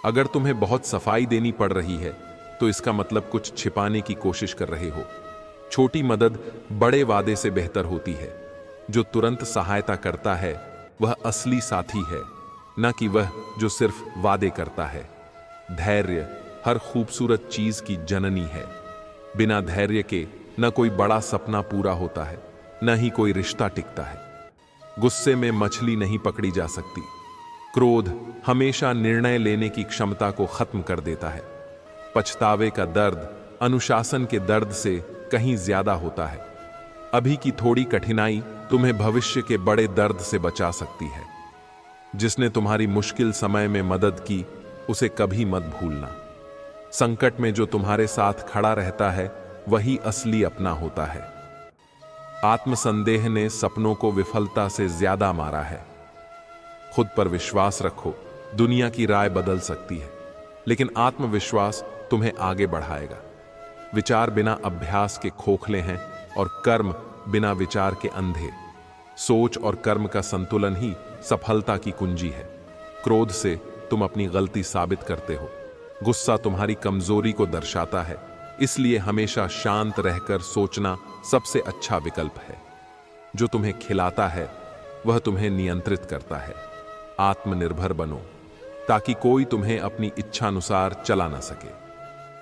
अगर तुम्हें बहुत सफाई देनी पड़ रही है तो इसका मतलब कुछ छिपाने की कोशिश कर रहे हो। छोटी मदद बड़े वादे से बेहतर होती है। जो तुरंत सहायता करता है वह असली साथी है, न कि वह जो सिर्फ वादे करता है। धैर्य हर खूबसूरत चीज की जननी है। बिना धैर्य के न कोई बड़ा सपना पूरा होता है, न ही कोई रिश्ता टिकता है। गुस्से में मछली नहीं पकड़ी जा सकती। क्रोध हमेशा निर्णय लेने की क्षमता को खत्म कर देता है। पछतावे का दर्द अनुशासन के दर्द से कहीं ज्यादा होता है। अभी की थोड़ी कठिनाई तुम्हें भविष्य के बड़े दर्द से बचा सकती है। जिसने तुम्हारी मुश्किल समय में मदद की उसे कभी मत भूलना। संकट में जो तुम्हारे साथ खड़ा रहता है वही असली अपना होता है। आत्मसंदेह ने सपनों को विफलता से ज्यादा मारा है। खुद पर विश्वास रखो। दुनिया की राय बदल सकती है, लेकिन आत्मविश्वास तुम्हें आगे बढ़ाएगा। विचार बिना अभ्यास के खोखले हैं और कर्म बिना विचार के अंधे। सोच और कर्म का संतुलन ही सफलता की कुंजी है। क्रोध से तुम अपनी गलती साबित करते हो। गुस्सा तुम्हारी कमजोरी को दर्शाता है, इसलिए हमेशा शांत रहकर सोचना सबसे अच्छा विकल्प है। जो तुम्हें खिलाता है वह तुम्हें नियंत्रित करता है। आत्मनिर्भर बनो ताकि कोई तुम्हें अपनी इच्छानुसार चला ना सके।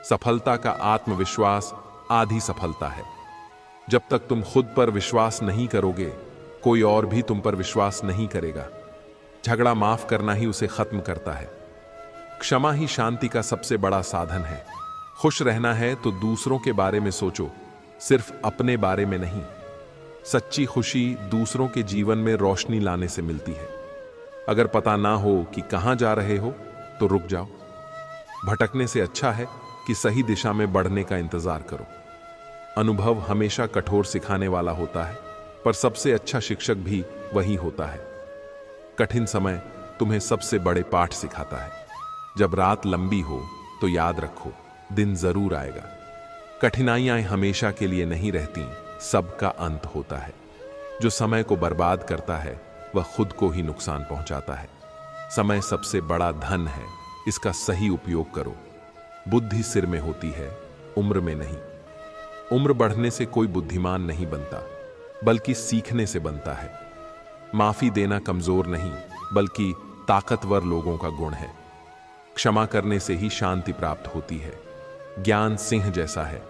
सफलता का आत्मविश्वास आधी सफलता है। जब तक तुम खुद पर विश्वास नहीं करोगे, कोई और भी तुम पर विश्वास नहीं करेगा। झगड़ा माफ करना ही उसे खत्म करता है। क्षमा ही शांति का सबसे बड़ा साधन है। खुश रहना है तो दूसरों के बारे में सोचो, सिर्फ अपने बारे में नहीं। सच्ची खुशी दूसरों के जीवन में रोशनी लाने से मिलती है। अगर पता ना हो कि कहां जा रहे हो तो रुक जाओ। भटकने से अच्छा है कि सही दिशा में बढ़ने का इंतजार करो। अनुभव हमेशा कठोर सिखाने वाला होता है, पर सबसे अच्छा शिक्षक भी वही होता है। कठिन समय तुम्हें सबसे बड़े पाठ सिखाता है। जब रात लंबी हो तो याद रखो, दिन जरूर आएगा। कठिनाइयां हमेशा के लिए नहीं रहती, सबका अंत होता है। जो समय को बर्बाद करता है वह खुद को ही नुकसान पहुंचाता है। समय सबसे बड़ा धन है, इसका सही उपयोग करो। बुद्धि सिर में होती है, उम्र में नहीं। उम्र बढ़ने से कोई बुद्धिमान नहीं बनता, बल्कि सीखने से बनता है। माफी देना कमजोर नहीं, बल्कि ताकतवर लोगों का गुण है। क्षमा करने से ही शांति प्राप्त होती है। ज्ञान सिंह जैसा है,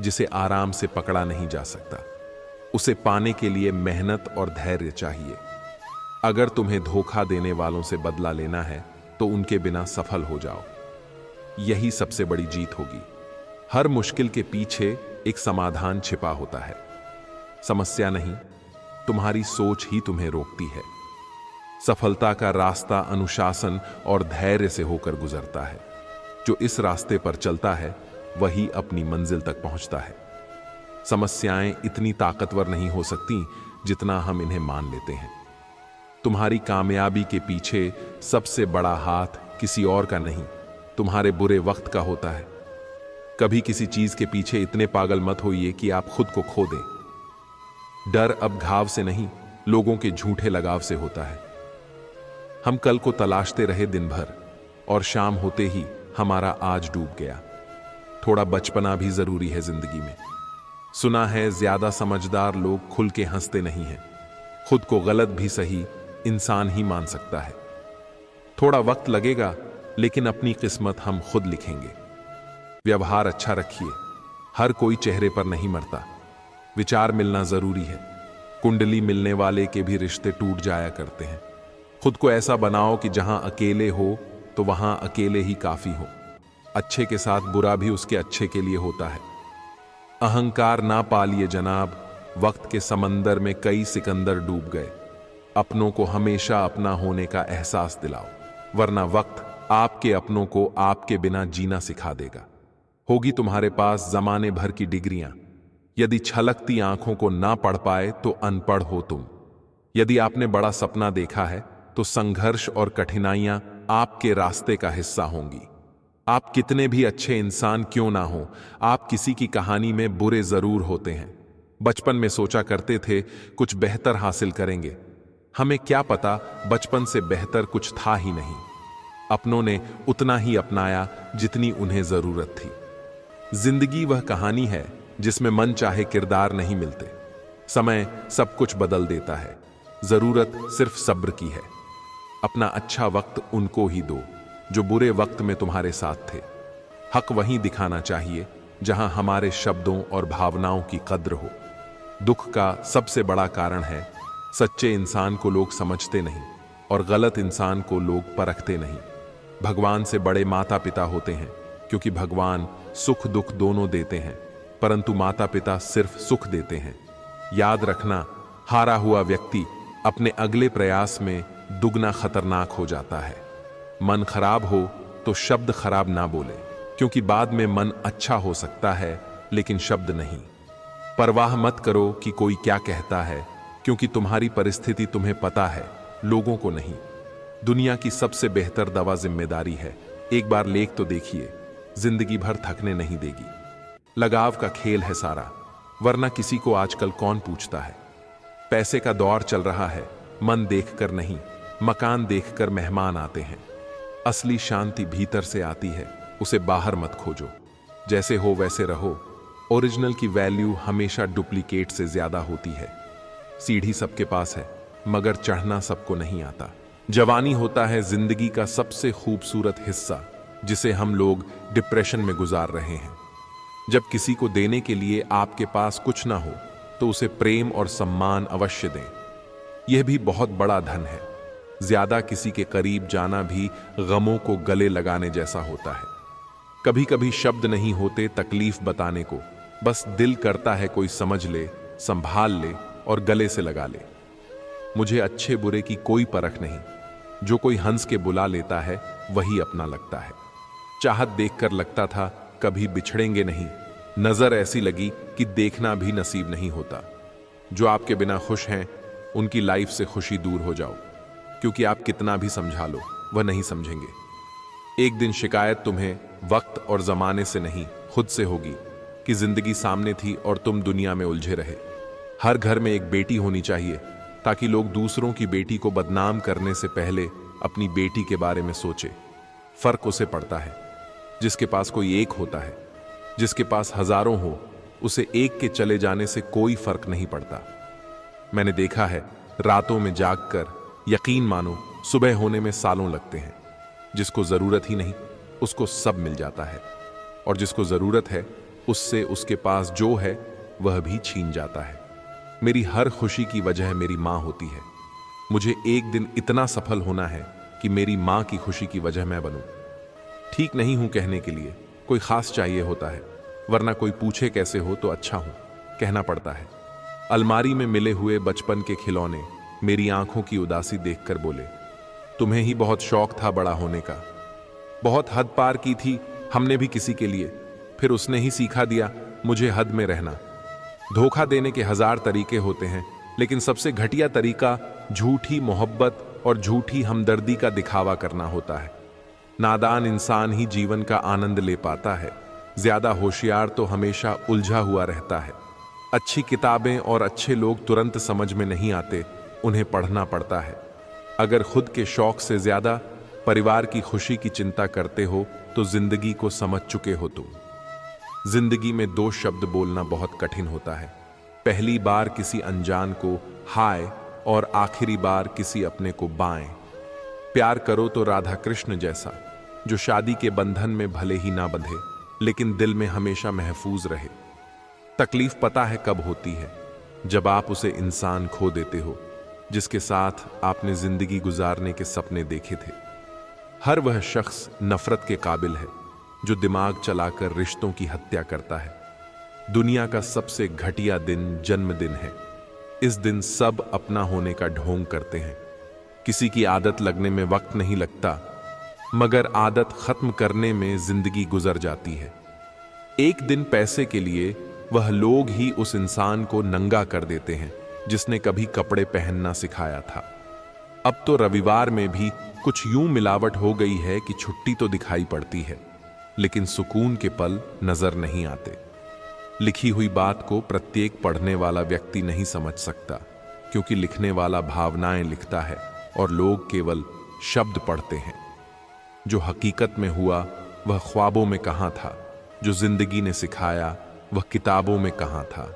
जिसे आराम से पकड़ा नहीं जा सकता। उसे पाने के लिए मेहनत और धैर्य चाहिए। अगर तुम्हें धोखा देने वालों से बदला लेना है तो उनके बिना सफल हो जाओ, यही सबसे बड़ी जीत होगी। हर मुश्किल के पीछे एक समाधान छिपा होता है। समस्या नहीं, तुम्हारी सोच ही तुम्हें रोकती है। सफलता का रास्ता अनुशासन और धैर्य से होकर गुजरता है। जो इस रास्ते पर चलता है वही अपनी मंजिल तक पहुंचता है। समस्याएं इतनी ताकतवर नहीं हो सकती जितना हम इन्हें मान लेते हैं। तुम्हारी कामयाबी के पीछे सबसे बड़ा हाथ किसी और का नहीं, तुम्हारे बुरे वक्त का होता है। कभी किसी चीज के पीछे इतने पागल मत होइए कि आप खुद को खो दें। डर अब घाव से नहीं, लोगों के झूठे लगाव से होता है। हम कल को तलाशते रहे दिन भर और शाम होते ही हमारा आज डूब गया। थोड़ा बचपना भी जरूरी है जिंदगी में। सुना है ज्यादा समझदार लोग खुल के हंसते नहीं हैं। खुद को गलत भी सही इंसान ही मान सकता है। थोड़ा वक्त लगेगा लेकिन अपनी किस्मत हम खुद लिखेंगे। व्यवहार अच्छा रखिए, हर कोई चेहरे पर नहीं मरता। विचार मिलना जरूरी है। कुंडली मिलने वाले के भी रिश्ते टूट जाया करते हैं। खुद को ऐसा बनाओ कि जहां अकेले हो तो वहां अकेले ही काफी हो। अच्छे के साथ बुरा भी उसके अच्छे के लिए होता है। अहंकार ना पालिए जनाब, वक्त के समंदर में कई सिकंदर डूब गए। अपनों को हमेशा अपना होने का एहसास दिलाओ, वरना वक्त आपके अपनों को आपके बिना जीना सिखा देगा। होगी तुम्हारे पास जमाने भर की डिग्रियां, यदि छलकती आंखों को ना पढ़ पाए तो अनपढ़ हो तुम। यदि आपने बड़ा सपना देखा है तो संघर्ष और कठिनाइयां आपके रास्ते का हिस्सा होंगी। आप कितने भी अच्छे इंसान क्यों ना हो, आप किसी की कहानी में बुरे जरूर होते हैं। बचपन में सोचा करते थे कुछ बेहतर हासिल करेंगे। हमें क्या पता बचपन से बेहतर कुछ था ही नहीं। अपनों ने उतना ही अपनाया जितनी उन्हें जरूरत थी। जिंदगी वह कहानी है जिसमें मन चाहे किरदार नहीं मिलते। समय सब कुछ बदल देता है, जरूरत सिर्फ सब्र की है। अपना अच्छा वक्त उनको ही दो जो बुरे वक्त में तुम्हारे साथ थे। हक वहीं दिखाना चाहिए जहां हमारे शब्दों और भावनाओं की कद्र हो। दुख का सबसे बड़ा कारण है सच्चे इंसान को लोग समझते नहीं और गलत इंसान को लोग परखते नहीं। भगवान से बड़े माता पिता होते हैं, क्योंकि भगवान सुख दुख दोनों देते हैं, परंतु माता पिता सिर्फ सुख देते हैं। याद रखना, हारा हुआ व्यक्ति अपने अगले प्रयास में दुगना खतरनाक हो जाता है। मन खराब हो तो शब्द खराब ना बोले, क्योंकि बाद में मन अच्छा हो सकता है लेकिन शब्द नहीं। परवाह मत करो कि कोई क्या कहता है, क्योंकि तुम्हारी परिस्थिति तुम्हें पता है, लोगों को नहीं। दुनिया की सबसे बेहतर दवा जिम्मेदारी है। एक बार लेख तो देखिए, जिंदगी भर थकने नहीं देगी। लगाव का खेल है सारा, वरना किसी को आजकल कौन पूछता है। पैसे का दौर चल रहा है, मन देखकर नहीं, मकान देखकर मेहमान आते हैं। असली शांति भीतर से आती है, उसे बाहर मत खोजो। जैसे हो वैसे रहो। ओरिजिनल की वैल्यू हमेशा डुप्लीकेट से ज्यादा होती है। सीढ़ी सबके पास है, मगर चढ़ना सबको नहीं आता। जवानी होता है जिंदगी का सबसे खूबसूरत हिस्सा, जिसे हम लोग डिप्रेशन में गुजार रहे हैं। जब किसी को देने के लिए आपके पास कुछ ना हो तो उसे प्रेम और सम्मान अवश्य दें। यह भी बहुत बड़ा धन है। ज्यादा किसी के करीब जाना भी गमों को गले लगाने जैसा होता है। कभी कभी शब्द नहीं होते तकलीफ बताने को, बस दिल करता है कोई समझ ले, संभाल ले और गले से लगा ले। मुझे अच्छे बुरे की कोई परख नहीं। जो कोई हंस के बुला लेता है वही अपना लगता है। चाहत देखकर लगता था कभी बिछड़ेंगे नहीं, नजर ऐसी लगी कि देखना भी नसीब नहीं होता। जो आपके बिना खुश हैं उनकी लाइफ से खुशी दूर हो जाओ, क्योंकि आप कितना भी समझा लो वह नहीं समझेंगे। एक दिन शिकायत तुम्हें वक्त और जमाने से नहीं, खुद से होगी कि जिंदगी सामने थी और तुम दुनिया में उलझे रहे। हर घर में एक बेटी होनी चाहिए, ताकि लोग दूसरों की बेटी को बदनाम करने से पहले अपनी बेटी के बारे में सोचे। फर्क उसे पड़ता है जिसके पास कोई एक होता है। जिसके पास हजारों हो, उसे एक के चले जाने से कोई फर्क नहीं पड़ता। मैंने देखा है, रातों में जागकर, यकीन मानो, सुबह होने में सालों लगते हैं। जिसको जरूरत ही नहीं उसको सब मिल जाता है, और जिसको जरूरत है उससे उसके पास जो है वह भी छीन जाता है। मेरी हर खुशी की वजह मेरी माँ होती है। मुझे एक दिन इतना सफल होना है कि मेरी माँ की खुशी की वजह मैं बनूं। ठीक नहीं हूं कहने के लिए कोई खास चाहिए होता है, वरना कोई पूछे कैसे हो तो अच्छा हूं कहना पड़ता है। अलमारी में मिले हुए बचपन के खिलौने मेरी आंखों की उदासी देखकर बोले, तुम्हें ही बहुत शौक था बड़ा होने का। बहुत हद पार की थी हमने भी किसी के लिए, फिर उसने ही सिखा दिया मुझे हद में रहना। धोखा देने के 1000 तरीके होते हैं, लेकिन सबसे घटिया तरीका झूठी मोहब्बत और झूठी हमदर्दी का दिखावा करना होता है। नादान इंसान ही जीवन का आनंद ले पाता है, ज्यादा होशियार तो हमेशा उलझा हुआ रहता है। अच्छी किताबें और अच्छे लोग तुरंत समझ में नहीं आते, उन्हें पढ़ना पड़ता है। अगर खुद के शौक से ज्यादा परिवार की खुशी की चिंता करते हो तो जिंदगी को समझ चुके हो तुम। जिंदगी में 2 शब्द बोलना बहुत कठिन होता है। पहली बार किसी अनजान को हाय और आखिरी बार किसी अपने को बाएं। प्यार करो तो राधा कृष्ण जैसा, जो शादी के बंधन में भले ही ना बंधे लेकिन दिल में हमेशा महफूज रहे। तकलीफ पता है कब होती है, जब आप उसे इंसान खो देते हो जिसके साथ आपने जिंदगी गुजारने के सपने देखे थे। हर वह शख्स नफरत के काबिल है जो दिमाग चलाकर रिश्तों की हत्या करता है। दुनिया का सबसे घटिया दिन जन्मदिन है। इस दिन सब अपना होने का ढोंग करते हैं। किसी की आदत लगने में वक्त नहीं लगता, मगर आदत खत्म करने में जिंदगी गुजर जाती है। एक दिन पैसे के लिए वह लोग ही उस इंसान को नंगा कर देते हैं जिसने कभी कपड़े पहनना सिखाया था। अब तो रविवार में भी कुछ यूं मिलावट हो गई है कि छुट्टी तो दिखाई पड़ती है, लेकिन सुकून के पल नजर नहीं आते। लिखी हुई बात को प्रत्येक पढ़ने वाला व्यक्ति नहीं समझ सकता, क्योंकि लिखने वाला भावनाएं लिखता है और लोग केवल शब्द पढ़ते हैं। जो हकीकत में हुआ वह ख्वाबों में कहां था, जो जिंदगी ने सिखाया वह किताबों में कहां था।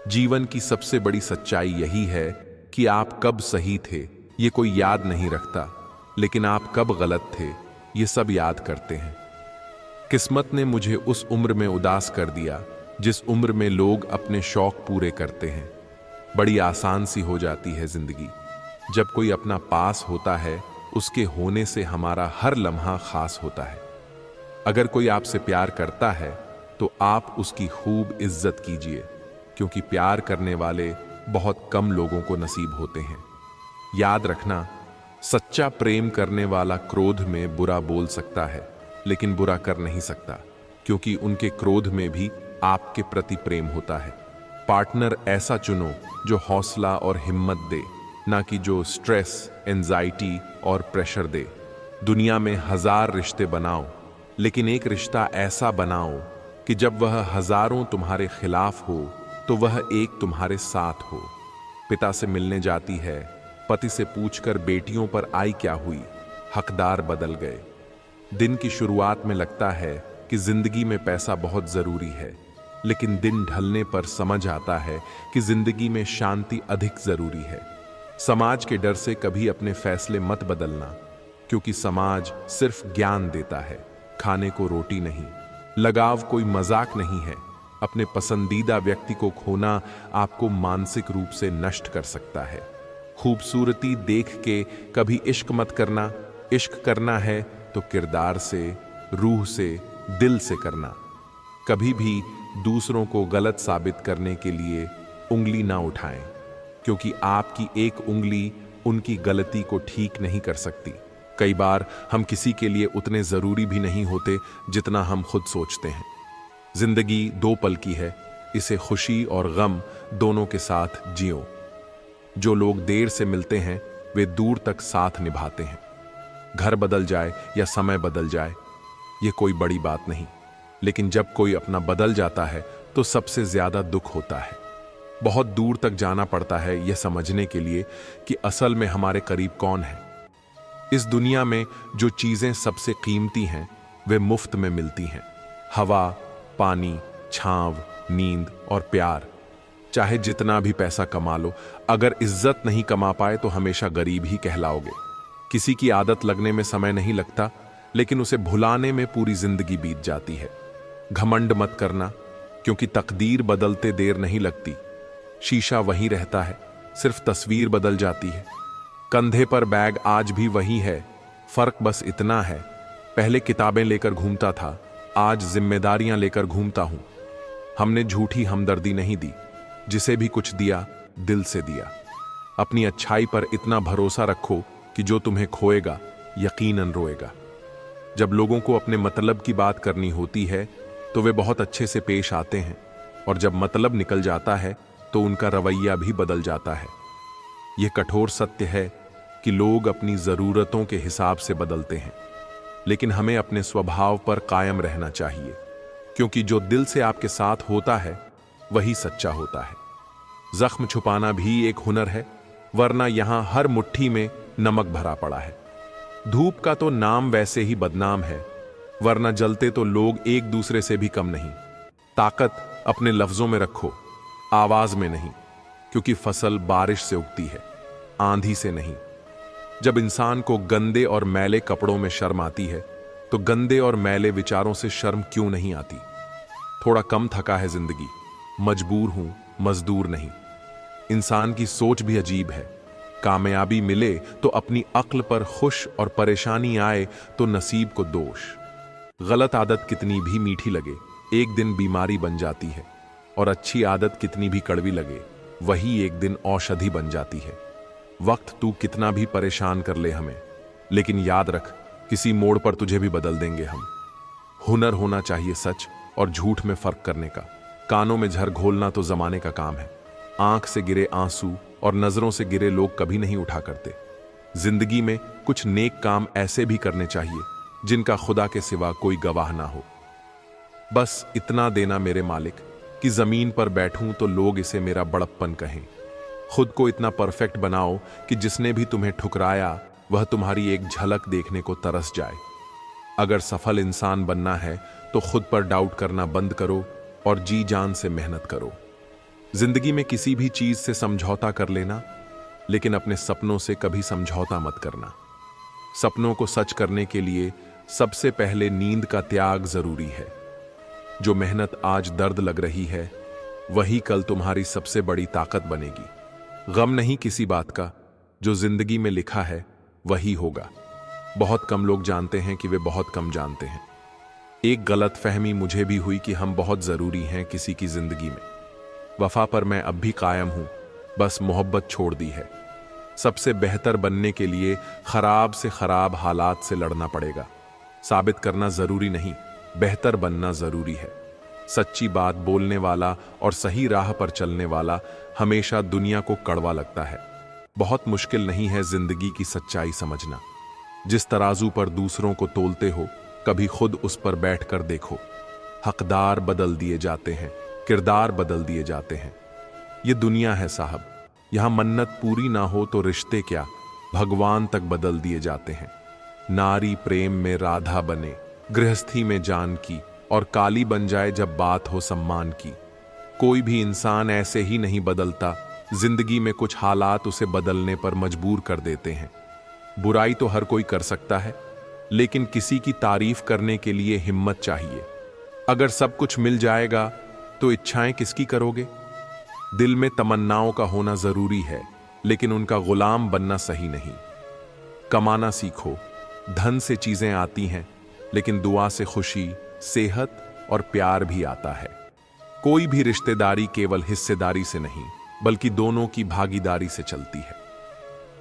जीवन की सबसे बड़ी सच्चाई यही है कि आप कब सही थे ये कोई याद नहीं रखता, लेकिन आप कब गलत थे ये सब याद करते हैं। किस्मत ने मुझे उस उम्र में उदास कर दिया जिस उम्र में लोग अपने शौक पूरे करते हैं। बड़ी आसान सी हो जाती है जिंदगी जब कोई अपना पास होता है। उसके होने से हमारा हर लम्हा खास होता है। अगर कोई आपसे प्यार करता है तो आप उसकी खूब इज्जत कीजिए, क्योंकि प्यार करने वाले बहुत कम लोगों को नसीब होते हैं। याद रखना, सच्चा प्रेम करने वाला क्रोध में बुरा बोल सकता है लेकिन बुरा कर नहीं सकता, क्योंकि उनके क्रोध में भी आपके प्रति प्रेम होता है। पार्टनर ऐसा चुनो जो हौसला और हिम्मत दे, ना कि जो स्ट्रेस, एंजाइटी और प्रेशर दे। दुनिया में 1000 रिश्ते बनाओ, लेकिन एक रिश्ता ऐसा बनाओ कि जब वह हजारों तुम्हारे खिलाफ हो तो वह एक तुम्हारे साथ हो। पिता से मिलने जाती है, पति से पूछकर बेटियों पर आई क्या हुई, हकदार बदल गए। दिन की शुरुआत में लगता है कि जिंदगी में पैसा बहुत जरूरी है, लेकिन दिन ढलने पर समझ आता है कि जिंदगी में शांति अधिक जरूरी है। समाज के डर से कभी अपने फैसले मत बदलना, क्योंकि समाज सिर्फ ज्ञान देता है, खाने को रोटी नहीं। लगाव कोई मजाक नहीं है। अपने पसंदीदा व्यक्ति को खोना आपको मानसिक रूप से नष्ट कर सकता है। खूबसूरती देख के कभी इश्क मत करना। इश्क करना है तो किरदार से, रूह से, दिल से करना। कभी भी दूसरों को गलत साबित करने के लिए उंगली ना उठाएं, क्योंकि आपकी एक उंगली उनकी गलती को ठीक नहीं कर सकती। कई बार हम किसी के लिए उतने जरूरी भी नहीं होते जितना हम खुद सोचते हैं। जिंदगी 2 पल की है, इसे खुशी और गम दोनों के साथ जियो। जो लोग देर से मिलते हैं वे दूर तक साथ निभाते हैं। घर बदल जाए या समय बदल जाए ये कोई बड़ी बात नहीं, लेकिन जब कोई अपना बदल जाता है तो सबसे ज्यादा दुख होता है। बहुत दूर तक जाना पड़ता है यह समझने के लिए कि असल में हमारे करीब कौन है। इस दुनिया में जो चीजें सबसे कीमती हैं वे मुफ्त में मिलती हैं। हवा, पानी, छांव, नींद और प्यार। चाहे जितना भी पैसा कमा लो, अगर इज्जत नहीं कमा पाए तो हमेशा गरीब ही कहलाओगे। किसी की आदत लगने में समय नहीं लगता, लेकिन उसे भुलाने में पूरी जिंदगी बीत जाती है। घमंड मत करना, क्योंकि तकदीर बदलते देर नहीं लगती। शीशा वहीं रहता है, सिर्फ तस्वीर बदल जाती है। कंधे पर बैग आज भी वही है, फर्क बस इतना है, पहले किताबें लेकर घूमता था, आज जिम्मेदारियां लेकर घूमता हूं। हमने झूठी हमदर्दी नहीं दी, जिसे भी कुछ दिया दिल से दिया। अपनी अच्छाई पर इतना भरोसा रखो कि जो तुम्हें खोएगा यकीनन रोएगा। जब लोगों को अपने मतलब की बात करनी होती है तो वे बहुत अच्छे से पेश आते हैं, और जब मतलब निकल जाता है तो उनका रवैया भी बदल जाता है। यह कठोर सत्य है कि लोग अपनी जरूरतों के हिसाब से बदलते हैं, लेकिन हमें अपने स्वभाव पर कायम रहना चाहिए, क्योंकि जो दिल से आपके साथ होता है वही सच्चा होता है। जख्म छुपाना भी एक हुनर है, वरना यहां हर मुट्ठी में नमक भरा पड़ा है। धूप का तो नाम वैसे ही बदनाम है, वरना जलते तो लोग एक दूसरे से भी कम नहीं। ताकत अपने लफ्जों में रखो, आवाज में नहीं, क्योंकि फसल बारिश से उगती है, आंधी से नहीं। जब इंसान को गंदे और मैले कपड़ों में शर्म आती है, तो गंदे और मैले विचारों से शर्म क्यों नहीं आती। थोड़ा कम थका है जिंदगी, मजबूर हूं, मजदूर नहीं। इंसान की सोच भी अजीब है, कामयाबी मिले तो अपनी अक्ल पर खुश, और परेशानी आए तो नसीब को दोष। गलत आदत कितनी भी मीठी लगे, एक दिन बीमारी बन जाती है, और अच्छी आदत कितनी भी कड़वी लगे, वही एक दिन औषधि बन जाती है। वक्त तू कितना भी परेशान कर ले हमें, लेकिन याद रख, किसी मोड़ पर तुझे भी बदल देंगे हम। हुनर होना चाहिए सच और झूठ में फर्क करने का। कानों में झर घोलना तो जमाने का काम है। आंख से गिरे आंसू और नजरों से गिरे लोग कभी नहीं उठा करते। जिंदगी में कुछ नेक काम ऐसे भी करने चाहिए जिनका खुदा के सिवा कोई गवाह ना हो। बस इतना देना मेरे मालिक कि जमीन पर बैठूं तो लोग इसे मेरा बड़प्पन कहें। खुद को इतना परफेक्ट बनाओ कि जिसने भी तुम्हें ठुकराया वह तुम्हारी एक झलक देखने को तरस जाए। अगर सफल इंसान बनना है तो खुद पर डाउट करना बंद करो और जी जान से मेहनत करो। जिंदगी में किसी भी चीज से समझौता कर लेना, लेकिन अपने सपनों से कभी समझौता मत करना। सपनों को सच करने के लिए सबसे पहले नींद का त्याग जरूरी है। जो मेहनत आज दर्द लग रही है, वही कल तुम्हारी सबसे बड़ी ताकत बनेगी। गम नहीं किसी बात का, जो जिंदगी में लिखा है वही होगा। बहुत कम लोग जानते हैं कि वे बहुत कम जानते हैं। एक गलत फहमी मुझे भी हुई कि हम बहुत जरूरी हैं किसी की जिंदगी में। वफा पर मैं अब भी कायम हूं, बस मोहब्बत छोड़ दी है। सबसे बेहतर बनने के लिए खराब से खराब हालात से लड़ना पड़ेगा। साबित करना जरूरी नहीं, बेहतर बनना जरूरी है। सच्ची बात बोलने वाला और सही राह पर चलने वाला हमेशा दुनिया को कड़वा लगता है। बहुत मुश्किल नहीं है जिंदगी की सच्चाई समझना। जिस तराजू पर दूसरों को तोलते हो, कभी खुद उस पर बैठकर देखो। हकदार बदल दिए जाते हैं, किरदार बदल दिए जाते हैं। ये दुनिया है साहब, यहां मन्नत पूरी ना हो तो रिश्ते क्या, भगवान तक बदल दिए जाते हैं। नारी प्रेम में राधा बने, गृहस्थी में जान की, और काली बन जाए जब बात हो सम्मान की। कोई भी इंसान ऐसे ही नहीं बदलता, जिंदगी में कुछ हालात उसे बदलने पर मजबूर कर देते हैं। बुराई तो हर कोई कर सकता है, लेकिन किसी की तारीफ करने के लिए हिम्मत चाहिए। अगर सब कुछ मिल जाएगा तो इच्छाएं किसकी करोगे। दिल में तमन्नाओं का होना जरूरी है, लेकिन उनका गुलाम बनना सही नहीं। कमाना सीखो, धन से चीजें आती हैं, लेकिन दुआ से खुशी, सेहत और प्यार भी आता है। कोई भी रिश्तेदारी केवल हिस्सेदारी से नहीं, बल्कि दोनों की भागीदारी से चलती है।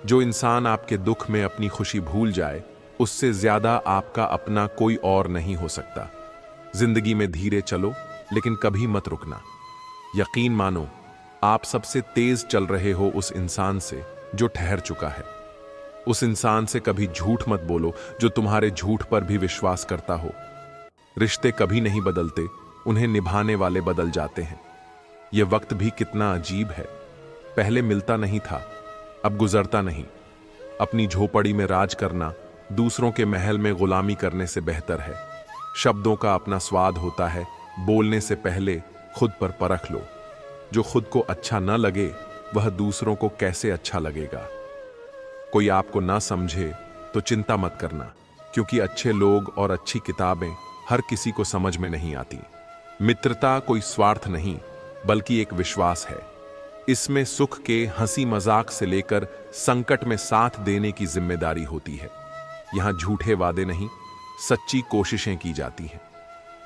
जो इंसान आपके दुख में अपनी खुशी भूल जाए, उससे ज्यादा आपका अपना कोई और नहीं हो सकता। जिंदगी में धीरे चलो, लेकिन कभी मत रुकना। यकीन मानो, आप सबसे तेज चल रहे हो उस इंसान से जो ठहर चुका है। उस इंसान से कभी झूठ मत बोलो जो तुम्हारे झूठ पर भी विश्वास करता हो। रिश्ते कभी नहीं बदलते, उन्हें निभाने वाले बदल जाते हैं। यह वक्त भी कितना अजीब है, पहले मिलता नहीं था, अब गुजरता नहीं। अपनी झोपड़ी में राज करना दूसरों के महल में गुलामी करने से बेहतर है। शब्दों का अपना स्वाद होता है, बोलने से पहले खुद पर परख लो। जो खुद को अच्छा न लगे, वह दूसरों को कैसे अच्छा लगेगा। कोई आपको ना समझे तो चिंता मत करना, क्योंकि अच्छे लोग और अच्छी किताबें हर किसी को समझ में नहीं आती। मित्रता कोई स्वार्थ नहीं, बल्कि एक विश्वास है। इसमें सुख के हंसी मजाक से लेकर संकट में साथ देने की जिम्मेदारी होती है। यहां झूठे वादे नहीं, सच्ची कोशिशें की जाती हैं।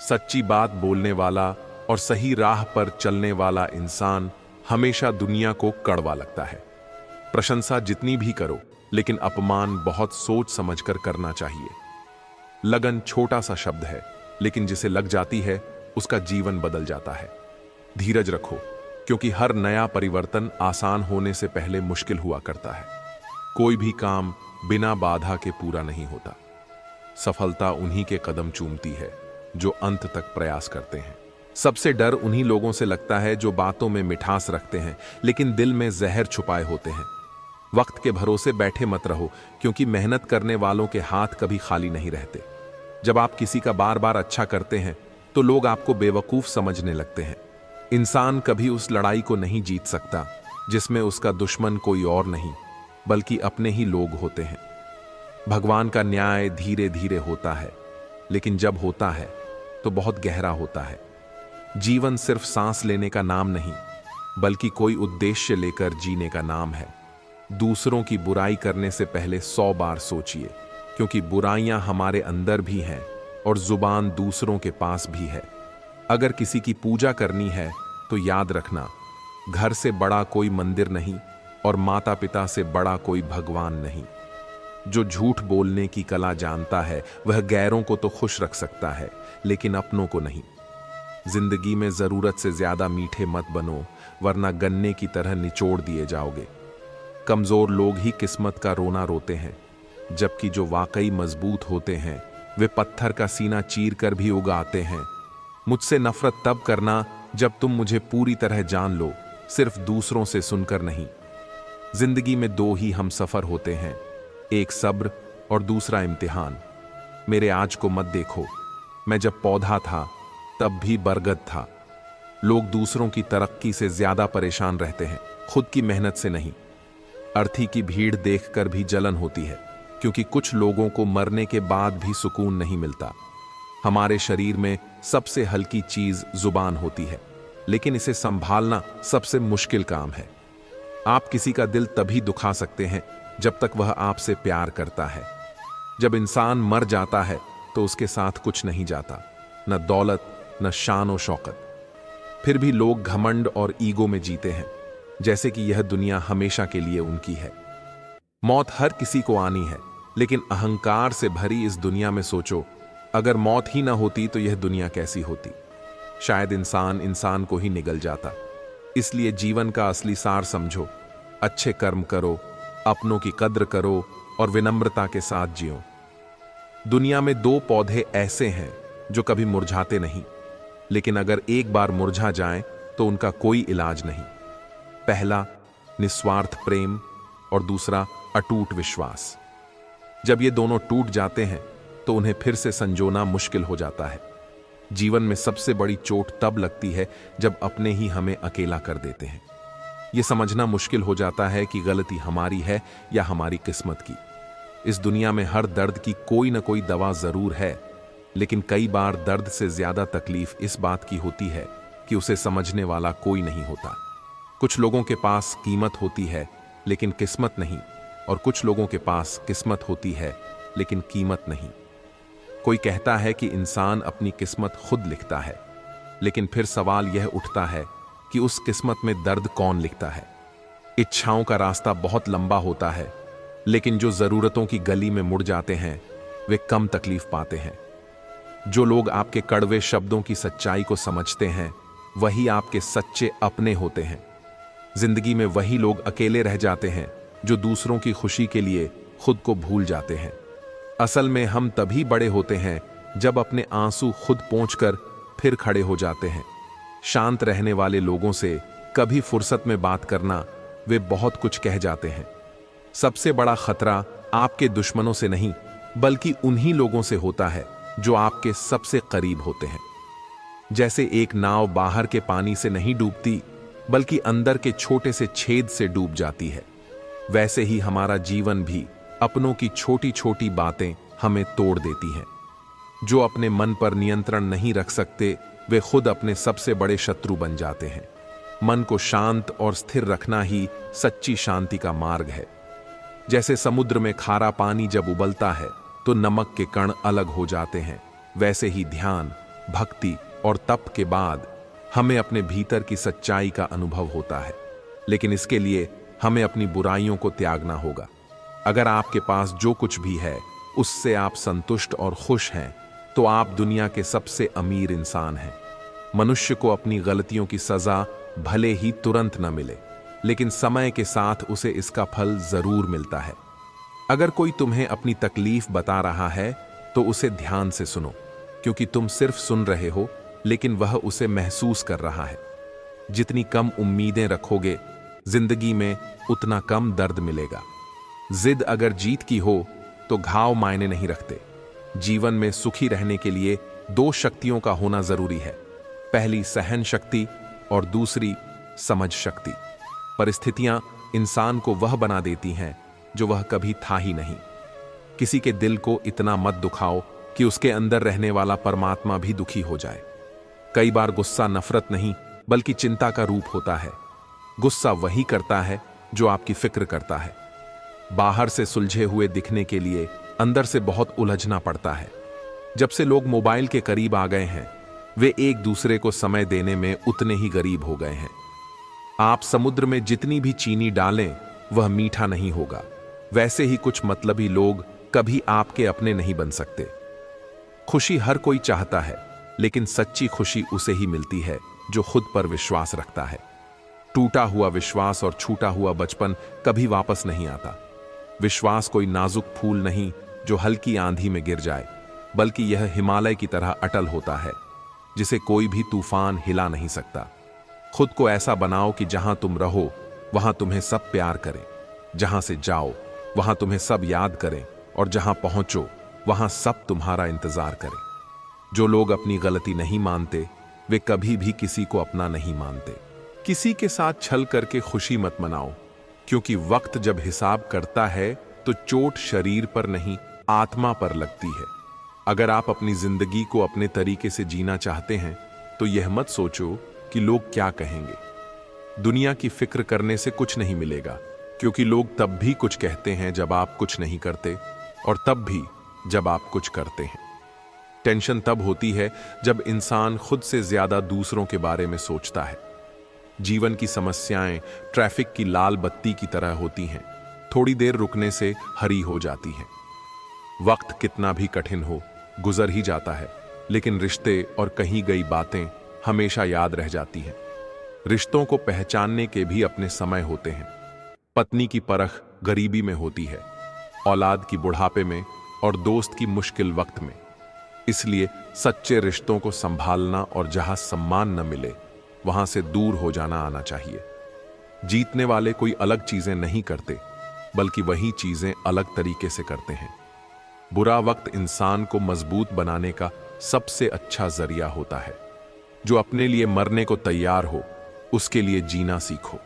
सच्ची बात बोलने वाला और सही राह पर चलने वाला इंसान हमेशा दुनिया को कड़वा लगता है। प्रशंसा जितनी भी करो, लेकिन अपमान बहुत सोच समझकर करना चाहिए। लगन छोटा सा शब्द है, लेकिन जिसे लग जाती है उसका जीवन बदल जाता है। धीरज रखो, क्योंकि हर नया परिवर्तन आसान होने से पहले मुश्किल हुआ करता है। कोई भी काम बिना बाधा के पूरा नहीं होता। सफलता उन्हीं के कदम चूमती है जो अंत तक प्रयास करते हैं। सबसे डर उन्हीं लोगों से लगता है जो बातों में मिठास रखते हैं, लेकिन दिल में जहर छुपाए होते हैं। वक्त के भरोसे बैठे मत रहो, क्योंकि मेहनत करने वालों के हाथ कभी खाली नहीं रहते। जब आप किसी का बार बार अच्छा करते हैं तो लोग आपको बेवकूफ समझने लगते हैं। इंसान कभी उस लड़ाई को नहीं जीत सकता जिसमें उसका दुश्मन कोई और नहीं, बल्कि अपने ही लोग होते हैं। भगवान का न्याय धीरे धीरे होता है, लेकिन जब होता है तो बहुत गहरा होता है। जीवन सिर्फ सांस लेने का नाम नहीं, बल्कि कोई उद्देश्य लेकर जीने का नाम है। दूसरों की बुराई करने से पहले 100 बार सोचिए, क्योंकि बुराइयां हमारे अंदर भी हैं और जुबान दूसरों के पास भी है। अगर किसी की पूजा करनी है तो याद रखना, घर से बड़ा कोई मंदिर नहीं और माता पिता से बड़ा कोई भगवान नहीं। जो झूठ बोलने की कला जानता है वह गैरों को तो खुश रख सकता है, लेकिन अपनों को नहीं। जिंदगी में जरूरत से ज्यादा मीठे मत बनो, वरना गन्ने की तरह निचोड़ दिए जाओगे। कमजोर लोग ही किस्मत का रोना रोते हैं, जबकि जो वाकई मजबूत होते हैं वे पत्थर का सीना चीर कर भी उगाते हैं। मुझसे नफरत तब करना जब तुम मुझे पूरी तरह जान लो, सिर्फ दूसरों से सुनकर नहीं। जिंदगी में 2 ही हम सफर होते हैं, एक सब्र और दूसरा इम्तिहान। मेरे आज को मत देखो, मैं जब पौधा था तब भी बरगद था। लोग दूसरों की तरक्की से ज्यादा परेशान रहते हैं, खुद की मेहनत से नहीं। अर्थी की भीड़ देखकर भी जलन होती है, क्योंकि कुछ लोगों को मरने के बाद भी सुकून नहीं मिलता। हमारे शरीर में सबसे हल्की चीज जुबान होती है, लेकिन इसे संभालना सबसे मुश्किल काम है। आप किसी का दिल तभी दुखा सकते हैं जब तक वह आपसे प्यार करता है। जब इंसान मर जाता है तो उसके साथ कुछ नहीं जाता, न दौलत न शान और शौकत। फिर भी लोग घमंड और ईगो में जीते हैं, जैसे कि यह दुनिया हमेशा के लिए उनकी है। मौत हर किसी को आनी है, लेकिन अहंकार से भरी इस दुनिया में सोचो, अगर मौत ही ना होती तो यह दुनिया कैसी होती। शायद इंसान इंसान को ही निगल जाता। इसलिए जीवन का असली सार समझो, अच्छे कर्म करो, अपनों की कद्र करो और विनम्रता के साथ जियो। दुनिया में 2 पौधे ऐसे हैं जो कभी मुरझाते नहीं, लेकिन अगर एक बार मुरझा जाएं तो उनका कोई इलाज नहीं। पहला निस्वार्थ प्रेम और दूसरा अटूट विश्वास। जब ये दोनों टूट जाते हैं तो उन्हें फिर से संजोना मुश्किल हो जाता है। जीवन में सबसे बड़ी चोट तब लगती है जब अपने ही हमें अकेला कर देते हैं। यह समझना मुश्किल हो जाता है कि गलती हमारी है या हमारी किस्मत की। इस दुनिया में हर दर्द की कोई ना कोई दवा जरूर है, लेकिन कई बार दर्द से ज्यादा तकलीफ इस बात की होती है कि उसे समझने वाला कोई नहीं होता। कुछ लोगों के पास कीमत होती है लेकिन किस्मत नहीं, और कुछ लोगों के पास किस्मत होती है लेकिन कीमत नहीं। कोई कहता है कि इंसान अपनी किस्मत खुद लिखता है, लेकिन फिर सवाल यह उठता है कि उस किस्मत में दर्द कौन लिखता है। इच्छाओं का रास्ता बहुत लंबा होता है, लेकिन जो जरूरतों की गली में मुड़ जाते हैं वे कम तकलीफ पाते हैं। जो लोग आपके कड़वे शब्दों की सच्चाई को समझते हैं वही आपके सच्चे अपने होते हैं। जिंदगी में वही लोग अकेले रह जाते हैं जो दूसरों की खुशी के लिए खुद को भूल जाते हैं। असल में हम तभी बड़े होते हैं जब अपने आंसू खुद पोंछकर फिर खड़े हो जाते हैं। शांत रहने वाले लोगों से कभी फुर्सत में बात करना, वे बहुत कुछ कह जाते हैं। सबसे बड़ा खतरा आपके दुश्मनों से नहीं, बल्कि उन्हीं लोगों से होता है जो आपके सबसे करीब होते हैं। जैसे एक नाव बाहर के पानी से नहीं डूबती, बल्कि अंदर के छोटे से छेद से डूब जाती है, वैसे ही हमारा जीवन भी अपनों की छोटी छोटी बातें हमें तोड़ देती हैं। जो अपने मन पर नियंत्रण नहीं रख सकते वे खुद अपने सबसे बड़े शत्रु बन जाते हैं। मन को शांत और स्थिर रखना ही सच्ची शांति का मार्ग है। जैसे समुद्र में खारा पानी जब उबलता है तो नमक के कण अलग हो जाते हैं, वैसे ही ध्यान, भक्ति और तप के बाद हमें अपने भीतर की सच्चाई का अनुभव होता है। लेकिन इसके लिए हमें अपनी बुराइयों को त्यागना होगा। अगर आपके पास जो कुछ भी है उससे आप संतुष्ट और खुश हैं, तो आप दुनिया के सबसे अमीर इंसान हैं। मनुष्य को अपनी गलतियों की सजा भले ही तुरंत न मिले, लेकिन समय के साथ उसे इसका फल जरूर मिलता है। अगर कोई तुम्हें अपनी तकलीफ बता रहा है तो उसे ध्यान से सुनो, क्योंकि तुम सिर्फ सुन रहे हो, लेकिन वह उसे महसूस कर रहा है। जितनी कम उम्मीदें रखोगे जिंदगी में, उतना कम दर्द मिलेगा। जिद अगर जीत की हो तो घाव मायने नहीं रखते। जीवन में सुखी रहने के लिए दो शक्तियों का होना जरूरी है। पहली सहन शक्ति और दूसरी समझ शक्ति। परिस्थितियां इंसान को वह बना देती हैं जो वह कभी था ही नहीं। किसी के दिल को इतना मत दुखाओ कि उसके अंदर रहने वाला परमात्मा भी दुखी हो जाए। कई बार गुस्सा नफरत नहीं बल्कि चिंता का रूप होता है। गुस्सा वही करता है जो आपकी फिक्र करता है। बाहर से सुलझे हुए दिखने के लिए अंदर से बहुत उलझना पड़ता है। जब से लोग मोबाइल के करीब आ गए हैं, वे एक दूसरे को समय देने में उतने ही गरीब हो गए हैं। आप समुद्र में जितनी भी चीनी डालें वह मीठा नहीं होगा। वैसे ही कुछ मतलबी लोग कभी आपके अपने नहीं बन सकते। खुशी हर कोई चाहता है, लेकिन सच्ची खुशी उसे ही मिलती है जो खुद पर विश्वास रखता है। टूटा हुआ विश्वास और छूटा हुआ बचपन कभी वापस नहीं आता। विश्वास कोई नाजुक फूल नहीं जो हल्की आंधी में गिर जाए, बल्कि यह हिमालय की तरह अटल होता है, जिसे कोई भी तूफान हिला नहीं सकता। खुद को ऐसा बनाओ कि जहां तुम रहो वहां तुम्हें सब प्यार करें, जहां से जाओ वहां तुम्हें सब याद करें, और जहां पहुंचो वहां सब तुम्हारा इंतजार करें। जो लोग अपनी गलती नहीं मानते वे कभी भी किसी को अपना नहीं मानते। किसी के साथ छल करके खुशी मत मनाओ, क्योंकि वक्त जब हिसाब करता है तो चोट शरीर पर नहीं आत्मा पर लगती है। अगर आप अपनी जिंदगी को अपने तरीके से जीना चाहते हैं तो यह मत सोचो कि लोग क्या कहेंगे। दुनिया की फिक्र करने से कुछ नहीं मिलेगा, क्योंकि लोग तब भी कुछ कहते हैं जब आप कुछ नहीं करते, और तब भी जब आप कुछ करते हैं। टेंशन तब होती है जब इंसान खुद से ज्यादा दूसरों के बारे में सोचता है। जीवन की समस्याएं ट्रैफिक की लाल बत्ती की तरह होती हैं, थोड़ी देर रुकने से हरी हो जाती हैं। वक्त कितना भी कठिन हो गुजर ही जाता है, लेकिन रिश्ते और कही गई बातें हमेशा याद रह जाती हैं। रिश्तों को पहचानने के भी अपने समय होते हैं। पत्नी की परख गरीबी में होती है, औलाद की बुढ़ापे में, और दोस्त की मुश्किल वक्त में। इसलिए सच्चे रिश्तों को संभालना और जहां सम्मान न मिले वहां से दूर हो जाना आना चाहिए। जीतने वाले कोई अलग चीजें नहीं करते, बल्कि वही चीजें अलग तरीके से करते हैं। बुरा वक्त इंसान को मजबूत बनाने का सबसे अच्छा जरिया होता है। जो अपने लिए मरने को तैयार हो उसके लिए जीना सीखो।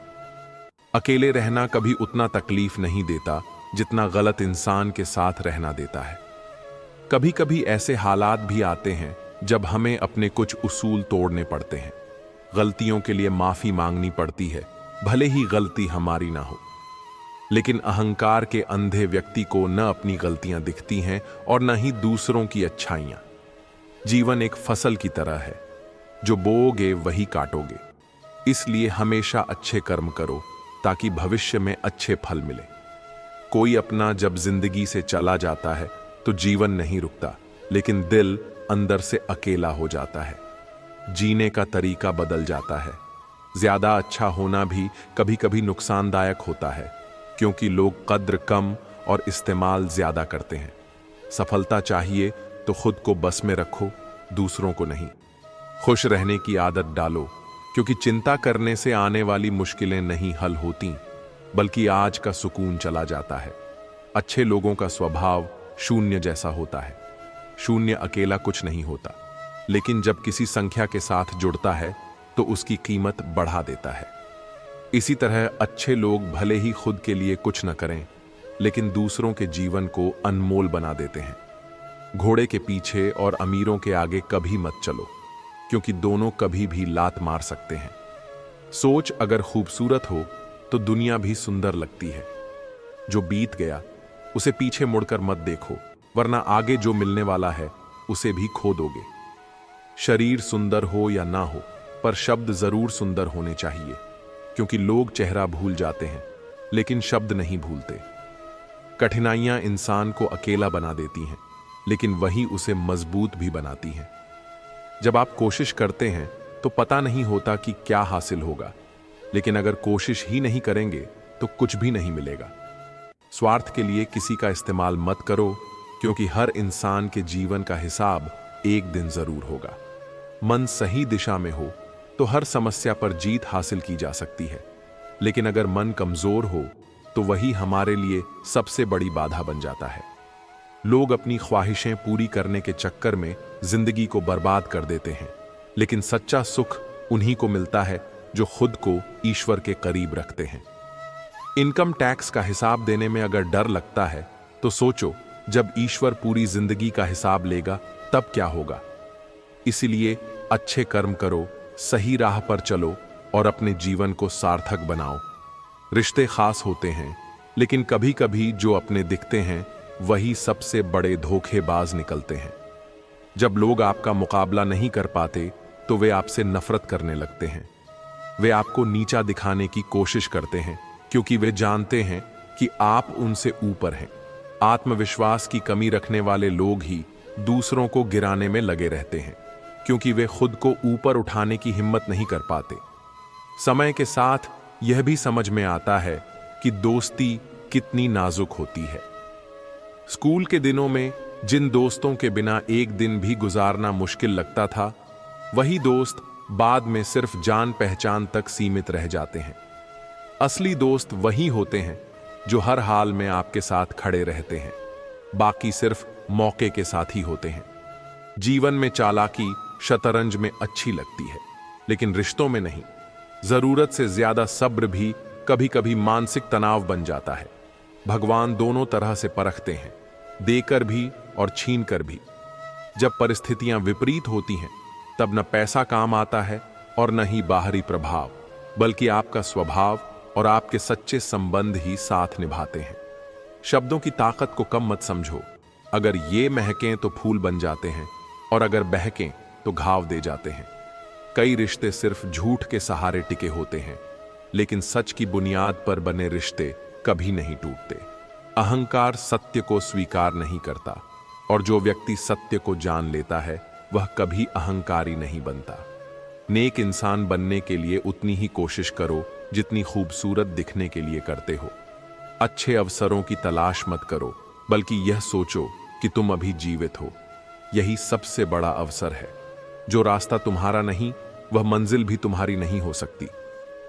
अकेले रहना कभी उतना तकलीफ नहीं देता जितना गलत इंसान के साथ रहना देता है। कभी कभी ऐसे हालात भी आते हैं जब हमें अपने कुछ उसूल तोड़ने पड़ते हैं। गलतियों के लिए माफी मांगनी पड़ती है, भले ही गलती हमारी ना हो। लेकिन अहंकार के अंधे व्यक्ति को न अपनी गलतियां दिखती हैं और न ही दूसरों की अच्छाइयां। जीवन एक फसल की तरह है, जो बोओगे वही काटोगे। इसलिए हमेशा अच्छे कर्म करो ताकि भविष्य में अच्छे फल मिले। कोई अपना जब जिंदगी से चला जाता है तो जीवन नहीं रुकता, लेकिन दिल अंदर से अकेला हो जाता है। जीने का तरीका बदल जाता है। ज्यादा अच्छा होना भी कभी कभी नुकसानदायक होता है, क्योंकि लोग कद्र कम और इस्तेमाल ज्यादा करते हैं। सफलता चाहिए तो खुद को बस में रखो, दूसरों को नहीं। खुश रहने की आदत डालो, क्योंकि चिंता करने से आने वाली मुश्किलें नहीं हल होती, बल्कि आज का सुकून चला जाता है। अच्छे लोगों का स्वभाव शून्य जैसा होता है। शून्य अकेला कुछ नहीं होता, लेकिन जब किसी संख्या के साथ जुड़ता है तो उसकी कीमत बढ़ा देता है। इसी तरह अच्छे लोग भले ही खुद के लिए कुछ न करें, लेकिन दूसरों के जीवन को अनमोल बना देते हैं। घोड़े के पीछे और अमीरों के आगे कभी मत चलो, क्योंकि दोनों कभी भी लात मार सकते हैं। सोच अगर खूबसूरत हो तो दुनिया भी सुंदर लगती है। जो बीत गया उसे पीछे मुड़कर मत देखो, वरना आगे जो मिलने वाला है उसे भी खो दोगे। शरीर सुंदर हो या ना हो, पर शब्द जरूर सुंदर होने चाहिए, क्योंकि लोग चेहरा भूल जाते हैं लेकिन शब्द नहीं भूलते। कठिनाइयां इंसान को अकेला बना देती हैं, लेकिन वही उसे मजबूत भी बनाती हैं। जब आप कोशिश करते हैं तो पता नहीं होता कि क्या हासिल होगा, लेकिन अगर कोशिश ही नहीं करेंगे तो कुछ भी नहीं मिलेगा। स्वार्थ के लिए किसी का इस्तेमाल मत करो, क्योंकि हर इंसान के जीवन का हिसाब एक दिन जरूर होगा। मन सही दिशा में हो तो हर समस्या पर जीत हासिल की जा सकती है, लेकिन अगर मन कमजोर हो तो वही हमारे लिए सबसे बड़ी बाधा बन जाता है। लोग अपनी ख्वाहिशें पूरी करने के चक्कर में जिंदगी को बर्बाद कर देते हैं, लेकिन सच्चा सुख उन्हीं को मिलता है जो खुद को ईश्वर के करीब रखते हैं। इनकम टैक्स का हिसाब देने में अगर डर लगता है तो सोचो, जब ईश्वर पूरी जिंदगी का हिसाब लेगा तब क्या होगा। इसीलिए अच्छे कर्म करो, सही राह पर चलो और अपने जीवन को सार्थक बनाओ। रिश्ते खास होते हैं, लेकिन कभी कभी जो अपने दिखते हैं वही सबसे बड़े धोखेबाज निकलते हैं। जब लोग आपका मुकाबला नहीं कर पाते तो वे आपसे नफरत करने लगते हैं। वे आपको नीचा दिखाने की कोशिश करते हैं, क्योंकि वे जानते हैं कि आप उनसे ऊपर हैं। आत्मविश्वास की कमी रखने वाले लोग ही दूसरों को गिराने में लगे रहते हैं, क्योंकि वे खुद को ऊपर उठाने की हिम्मत नहीं कर पाते। समय के साथ यह भी समझ में आता है कि दोस्ती कितनी नाजुक होती है। स्कूल के दिनों में जिन दोस्तों के बिना एक दिन भी गुजारना मुश्किल लगता था, वही दोस्त बाद में सिर्फ जान पहचान तक सीमित रह जाते हैं। असली दोस्त वही होते हैं जो हर हाल में आपके साथ खड़े रहते हैं, बाकी सिर्फ मौके के साथ ही होते हैं। जीवन में चालाकी शतरंज में अच्छी लगती है, लेकिन रिश्तों में नहीं। जरूरत से ज्यादा सब्र भी कभी कभी मानसिक तनाव बन जाता है। भगवान दोनों तरह से परखते हैं, देकर भी और छीन कर भी। जब परिस्थितियां विपरीत होती हैं तब न पैसा काम आता है और न ही बाहरी प्रभाव, बल्कि आपका स्वभाव और आपके सच्चे संबंध ही साथ निभाते हैं। शब्दों की ताकत को कम मत समझो। अगर ये महकें तो फूल बन जाते हैं, और अगर बहकें तो घाव दे जाते हैं। कई रिश्ते सिर्फ झूठ के सहारे टिके होते हैं, लेकिन सच की बुनियाद पर बने रिश्ते कभी नहीं टूटते। अहंकार सत्य को स्वीकार नहीं करता, और जो व्यक्ति सत्य को जान लेता है वह कभी अहंकारी नहीं बनता। नेक इंसान बनने के लिए उतनी ही कोशिश करो जितनी खूबसूरत दिखने के लिए करते हो। अच्छे अवसरों की तलाश मत करो, बल्कि यह सोचो कि तुम अभी जीवित हो। यही सबसे बड़ा अवसर है। जो रास्ता तुम्हारा नहीं, वह मंजिल भी तुम्हारी नहीं हो सकती।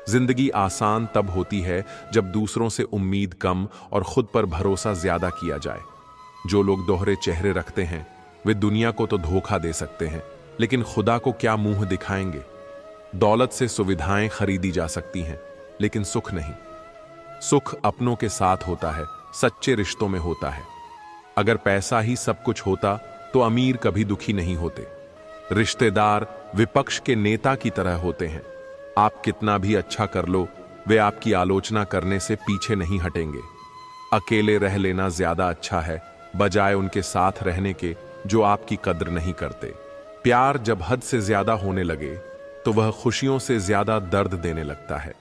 जिंदगी आसान तब होती है जब दूसरों से उम्मीद कम और खुद पर भरोसा ज्यादा किया जाए। जो लोग दोहरे चेहरे रखते हैं वे दुनिया को तो धोखा दे सकते हैं, लेकिन खुदा को क्या मुंह दिखाएंगे। दौलत से सुविधाएं खरीदी जा सकती हैं, लेकिन सुख नहीं। सुख अपनों के साथ होता है, सच्चे रिश्तों में होता है। अगर पैसा ही सब कुछ होता तो अमीर कभी दुखी नहीं होते। रिश्तेदार विपक्ष के नेता की तरह होते हैं। आप कितना भी अच्छा कर लो, वे आपकी आलोचना करने से पीछे नहीं हटेंगे। अकेले रह लेना ज्यादा अच्छा है, बजाय उनके साथ रहने के जो आपकी कद्र नहीं करते। प्यार जब हद से ज्यादा होने लगे तो वह खुशियों से ज्यादा दर्द देने लगता है।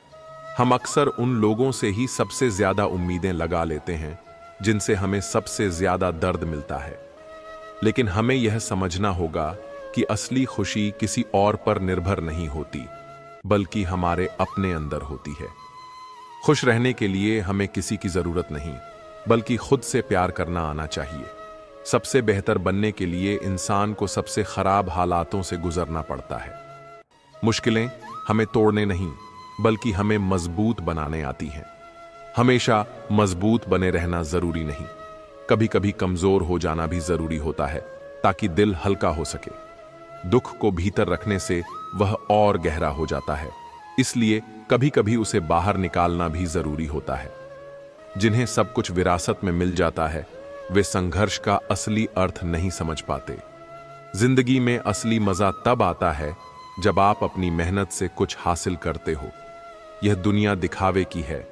हम अक्सर उन लोगों से ही सबसे ज्यादा उम्मीदें लगा लेते हैं जिनसे हमें सबसे ज्यादा दर्द मिलता है। लेकिन हमें यह समझना होगा कि असली खुशी किसी और पर निर्भर नहीं होती, बल्कि हमारे अपने अंदर होती है। खुश रहने के लिए हमें किसी की जरूरत नहीं, बल्कि खुद से प्यार करना आना चाहिए। सबसे बेहतर बनने के लिए इंसान को सबसे खराब हालातों से गुजरना पड़ता है। मुश्किलें हमें तोड़ने नहीं, बल्कि हमें मजबूत बनाने आती हैं। हमेशा मजबूत बने रहना जरूरी नहीं, कभी कभी कमजोर हो जाना भी जरूरी होता है, ताकि दिल हल्का हो सके। दुख को भीतर रखने से वह और गहरा हो जाता है, इसलिए कभी कभी उसे बाहर निकालना भी जरूरी होता है। जिन्हें सब कुछ विरासत में मिल जाता है वे संघर्ष का असली अर्थ नहीं समझ पाते। जिंदगी में असली मजा तब आता है जब आप अपनी मेहनत से कुछ हासिल करते हो, यह दुनिया दिखावे की है।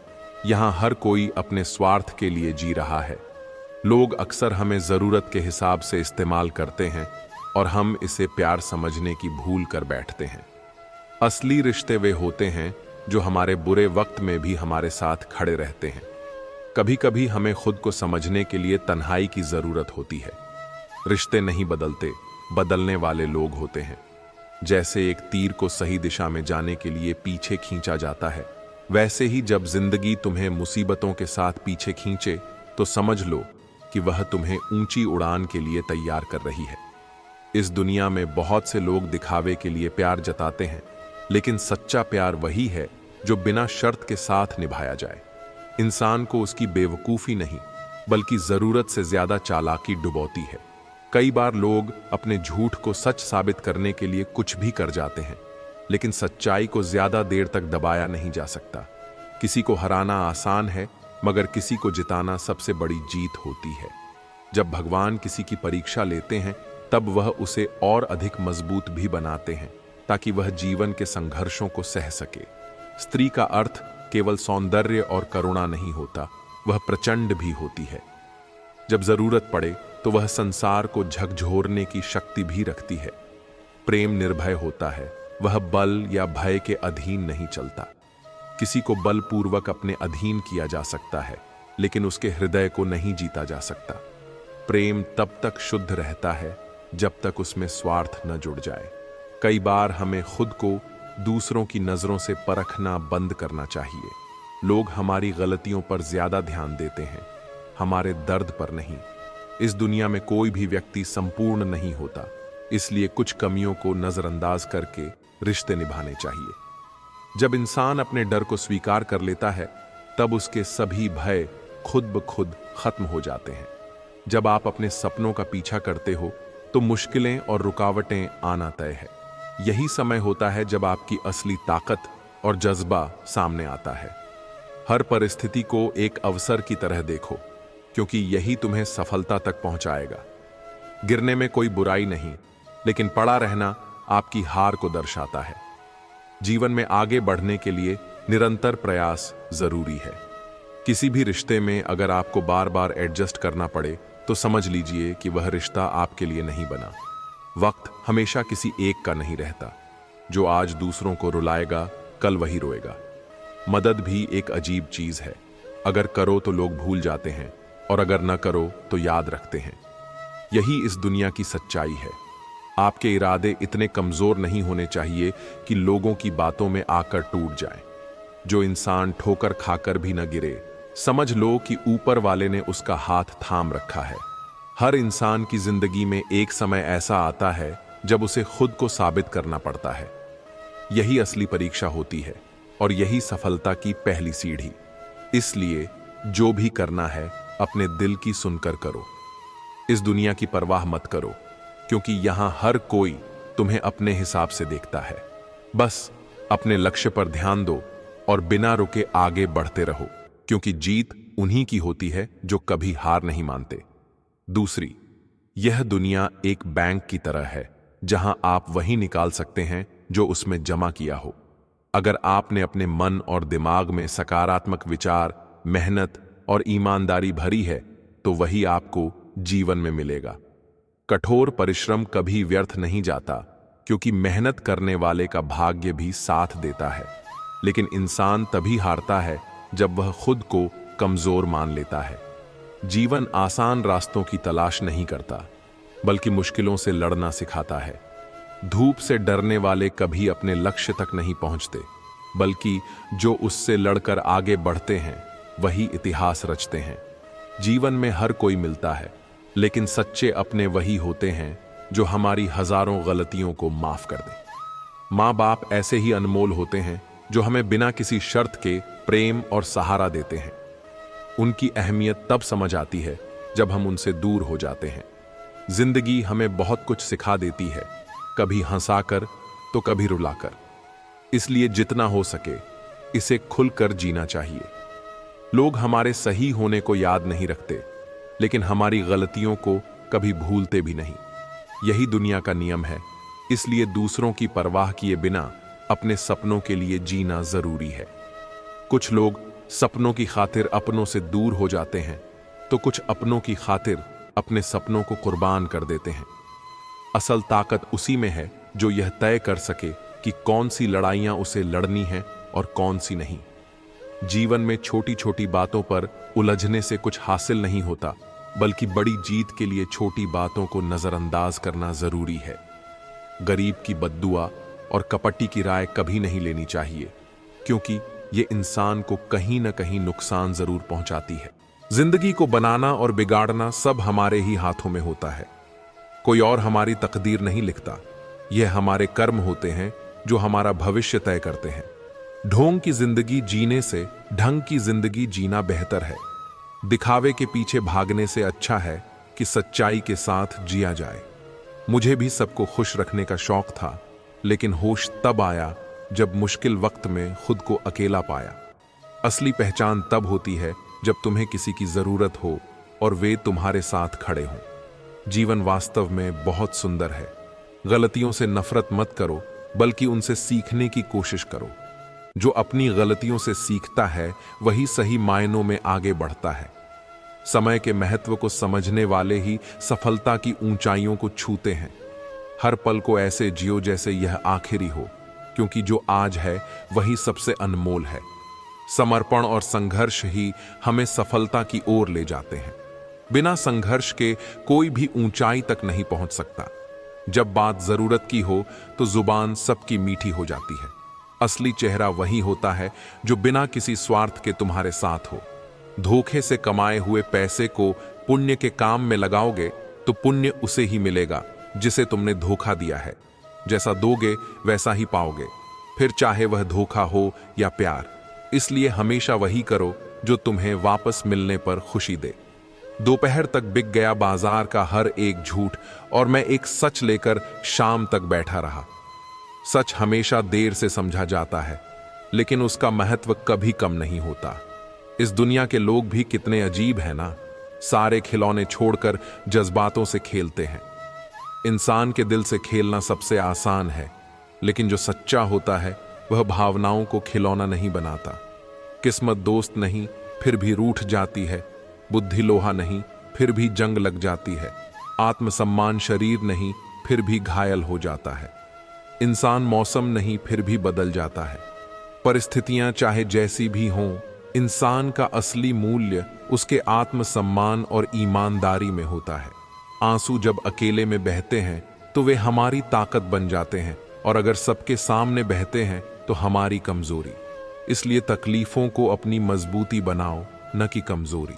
यहाँ हर कोई अपने स्वार्थ के लिए जी रहा है। लोग अक्सर हमें जरूरत के हिसाब से इस्तेमाल करते हैं और हम इसे प्यार समझने की भूल कर बैठते हैं। असली रिश्ते वे होते हैं जो हमारे बुरे वक्त में भी हमारे साथ खड़े रहते हैं। कभी कभी हमें खुद को समझने के लिए तन्हाई की जरूरत होती है। रिश्ते नहीं बदलते, बदलने वाले लोग होते हैं। जैसे एक तीर को सही दिशा में जाने के लिए पीछे खींचा जाता है, वैसे ही जब जिंदगी तुम्हें मुसीबतों के साथ पीछे खींचे तो समझ लो कि वह तुम्हें ऊंची उड़ान के लिए तैयार कर रही है। इस दुनिया में बहुत से लोग दिखावे के लिए प्यार जताते हैं, लेकिन सच्चा प्यार वही है जो बिना शर्त के साथ निभाया जाए। इंसान को उसकी बेवकूफी नहीं, बल्कि जरूरत से ज्यादा चालाकी डुबोती है। कई बार लोग अपने झूठ को सच साबित करने के लिए कुछ भी कर जाते हैं, लेकिन सच्चाई को ज्यादा देर तक दबाया नहीं जा सकता। किसी को हराना आसान है, मगर किसी को जिताना सबसे बड़ी जीत होती है। जब भगवान किसी की परीक्षा लेते हैं, तब वह उसे और अधिक मजबूत भी बनाते हैं, ताकि वह जीवन के संघर्षों को सह सके। स्त्री का अर्थ केवल सौंदर्य और करुणा नहीं होता, वह प्रचंड भी होती है। जब जरूरत पड़े तो वह संसार को झकझोरने की शक्ति भी रखती है। प्रेम निर्भय होता है, वह बल या भय के अधीन नहीं चलता। किसी को बलपूर्वक अपने अधीन किया जा सकता है, लेकिन उसके हृदय को नहीं जीता जा सकता। प्रेम तब तक शुद्ध रहता है जब तक उसमें स्वार्थ न जुड़ जाए। कई बार हमें खुद को दूसरों की नजरों से परखना बंद करना चाहिए। लोग हमारी गलतियों पर ज्यादा ध्यान देते हैं, हमारे दर्द पर नहीं। इस दुनिया में कोई भी व्यक्ति संपूर्ण नहीं होता, इसलिए कुछ कमियों को नजरअंदाज करके रिश्ते निभाने चाहिए। जब इंसान अपने डर को स्वीकार कर लेता है, तब उसके सभी भय खुद ब खुद खत्म हो जाते हैं। जब आप अपने सपनों का पीछा करते हो, तो मुश्किलें और रुकावटें आना तय है। यही समय होता है जब आपकी असली ताकत और जज्बा सामने आता है। हर परिस्थिति को एक अवसर की तरह देखो, क्योंकि यही तुम्हें सफलता तक पहुंचाएगा। गिरने में कोई बुराई नहीं, लेकिन पड़ा रहना आपकी हार को दर्शाता है। जीवन में आगे बढ़ने के लिए निरंतर प्रयास जरूरी है। किसी भी रिश्ते में अगर आपको बार बार एडजस्ट करना पड़े, तो समझ लीजिए कि वह रिश्ता आपके लिए नहीं बना। वक्त हमेशा किसी एक का नहीं रहता। जो आज दूसरों को रुलाएगा, कल वही रोएगा। मदद भी एक अजीब चीज है। अगर करो तो लोग भूल जाते हैं, और अगर न करो तो याद रखते हैं। यही इस दुनिया की सच्चाई है। आपके इरादे इतने कमजोर नहीं होने चाहिए कि लोगों की बातों में आकर टूट जाए। जो इंसान ठोकर खाकर भी न गिरे, समझ लो कि ऊपर वाले ने उसका हाथ थाम रखा है। हर इंसान की जिंदगी में एक समय ऐसा आता है जब उसे खुद को साबित करना पड़ता है। यही असली परीक्षा होती है, और यही सफलता की पहली सीढ़ी। इसलिए जो भी करना है, अपने दिल की सुनकर करो। इस दुनिया की परवाह मत करो, क्योंकि यहां हर कोई तुम्हें अपने हिसाब से देखता है। बस अपने लक्ष्य पर ध्यान दो और बिना रुके आगे बढ़ते रहो, क्योंकि जीत उन्हीं की होती है जो कभी हार नहीं मानते। दूसरी, यह दुनिया एक बैंक की तरह है, जहां आप वही निकाल सकते हैं जो उसमें जमा किया हो। अगर आपने अपने मन और दिमाग में सकारात्मक विचार, मेहनत और ईमानदारी भरी है, तो वही आपको जीवन में मिलेगा। कठोर परिश्रम कभी व्यर्थ नहीं जाता, क्योंकि मेहनत करने वाले का भाग्य भी साथ देता है। लेकिन इंसान तभी हारता है जब वह खुद को कमजोर मान लेता है। जीवन आसान रास्तों की तलाश नहीं करता, बल्कि मुश्किलों से लड़ना सिखाता है। धूप से डरने वाले कभी अपने लक्ष्य तक नहीं पहुंचते, बल्कि जो उससे लड़कर आगे बढ़ते हैं वही इतिहास रचते हैं। जीवन में हर कोई मिलता है, लेकिन सच्चे अपने वही होते हैं जो हमारी हजारों गलतियों को माफ कर दें। माँ बाप ऐसे ही अनमोल होते हैं जो हमें बिना किसी शर्त के प्रेम और सहारा देते हैं। उनकी अहमियत तब समझ आती है जब हम उनसे दूर हो जाते हैं। जिंदगी हमें बहुत कुछ सिखा देती है, कभी हंसाकर तो कभी रुलाकर। इसलिए जितना हो सके इसे खुलकर जीना चाहिए। लोग हमारे सही होने को याद नहीं रखते, लेकिन हमारी गलतियों को कभी भूलते भी नहीं। यही दुनिया का नियम है। इसलिए दूसरों की परवाह किए बिना अपने सपनों के लिए जीना जरूरी है। कुछ लोग सपनों की खातिर अपनों से दूर हो जाते हैं, तो कुछ अपनों की खातिर अपने सपनों को कुर्बान कर देते हैं। असल ताकत उसी में है जो यह तय कर सके कि कौन सी लड़ाइयां उसे लड़नी हैं और कौन सी नहीं। जीवन में छोटी छोटी बातों पर उलझने से कुछ हासिल नहीं होता, बल्कि बड़ी जीत के लिए छोटी बातों को नजरअंदाज करना जरूरी है। गरीब की बद्दुआ और कपटी की राय कभी नहीं लेनी चाहिए, क्योंकि ये इंसान को कहीं ना कहीं नुकसान जरूर पहुंचाती है। जिंदगी को बनाना और बिगाड़ना सब हमारे ही हाथों में होता है। कोई और हमारी तकदीर नहीं लिखता। यह हमारे कर्म होते हैं जो हमारा भविष्य तय करते हैं। ढोंग की जिंदगी जीने से ढंग की जिंदगी जीना बेहतर है। दिखावे के पीछे भागने से अच्छा है कि सच्चाई के साथ जिया जाए। मुझे भी सबको खुश रखने का शौक था, लेकिन होश तब आया जब मुश्किल वक्त में खुद को अकेला पाया। असली पहचान तब होती है जब तुम्हें किसी की जरूरत हो और वे तुम्हारे साथ खड़े हों। जीवन वास्तव में बहुत सुंदर है। गलतियों से नफरत मत करो, बल्कि उनसे सीखने की कोशिश करो। जो अपनी गलतियों से सीखता है वही सही मायनों में आगे बढ़ता है। समय के महत्व को समझने वाले ही सफलता की ऊंचाइयों को छूते हैं। हर पल को ऐसे जियो जैसे यह आखिरी हो, क्योंकि जो आज है वही सबसे अनमोल है। समर्पण और संघर्ष ही हमें सफलता की ओर ले जाते हैं। बिना संघर्ष के कोई भी ऊंचाई तक नहीं पहुंच सकता। जब बात जरूरत की हो तो जुबान सबकी मीठी हो जाती है। असली चेहरा वही होता है जो बिना किसी स्वार्थ के तुम्हारे साथ हो। धोखे से कमाए हुए पैसे को पुण्य के काम में लगाओगे तो पुण्य उसे ही मिलेगा जिसे तुमने धोखा दिया है। जैसा दोगे वैसा ही पाओगे, फिर चाहे वह धोखा हो या प्यार। इसलिए हमेशा वही करो जो तुम्हें वापस मिलने पर खुशी दे। दोपहर तक बिक गया बाजार का हर एक झूठ, और मैं एक सच लेकर शाम तक बैठा रहा। सच हमेशा देर से समझा जाता है, लेकिन उसका महत्व कभी कम नहीं होता। इस दुनिया के लोग भी कितने अजीब हैं ना। सारे खिलौने छोड़कर जज्बातों से खेलते हैं। इंसान के दिल से खेलना सबसे आसान है, लेकिन जो सच्चा होता है वह भावनाओं को खिलौना नहीं बनाता। किस्मत दोस्त नहीं, फिर भी रूठ जाती है। बुद्धि लोहा नहीं, फिर भी जंग लग जाती है। आत्मसम्मान शरीर नहीं, फिर भी घायल हो जाता है। इंसान मौसम नहीं, फिर भी बदल जाता है। परिस्थितियां चाहे जैसी भी हों, इंसान का असली मूल्य उसके आत्मसम्मान और ईमानदारी में होता है। आंसू जब अकेले में बहते हैं तो वे हमारी ताकत बन जाते हैं, और अगर सबके सामने बहते हैं तो हमारी कमजोरी। इसलिए तकलीफों को अपनी मजबूती बनाओ, न कि कमजोरी।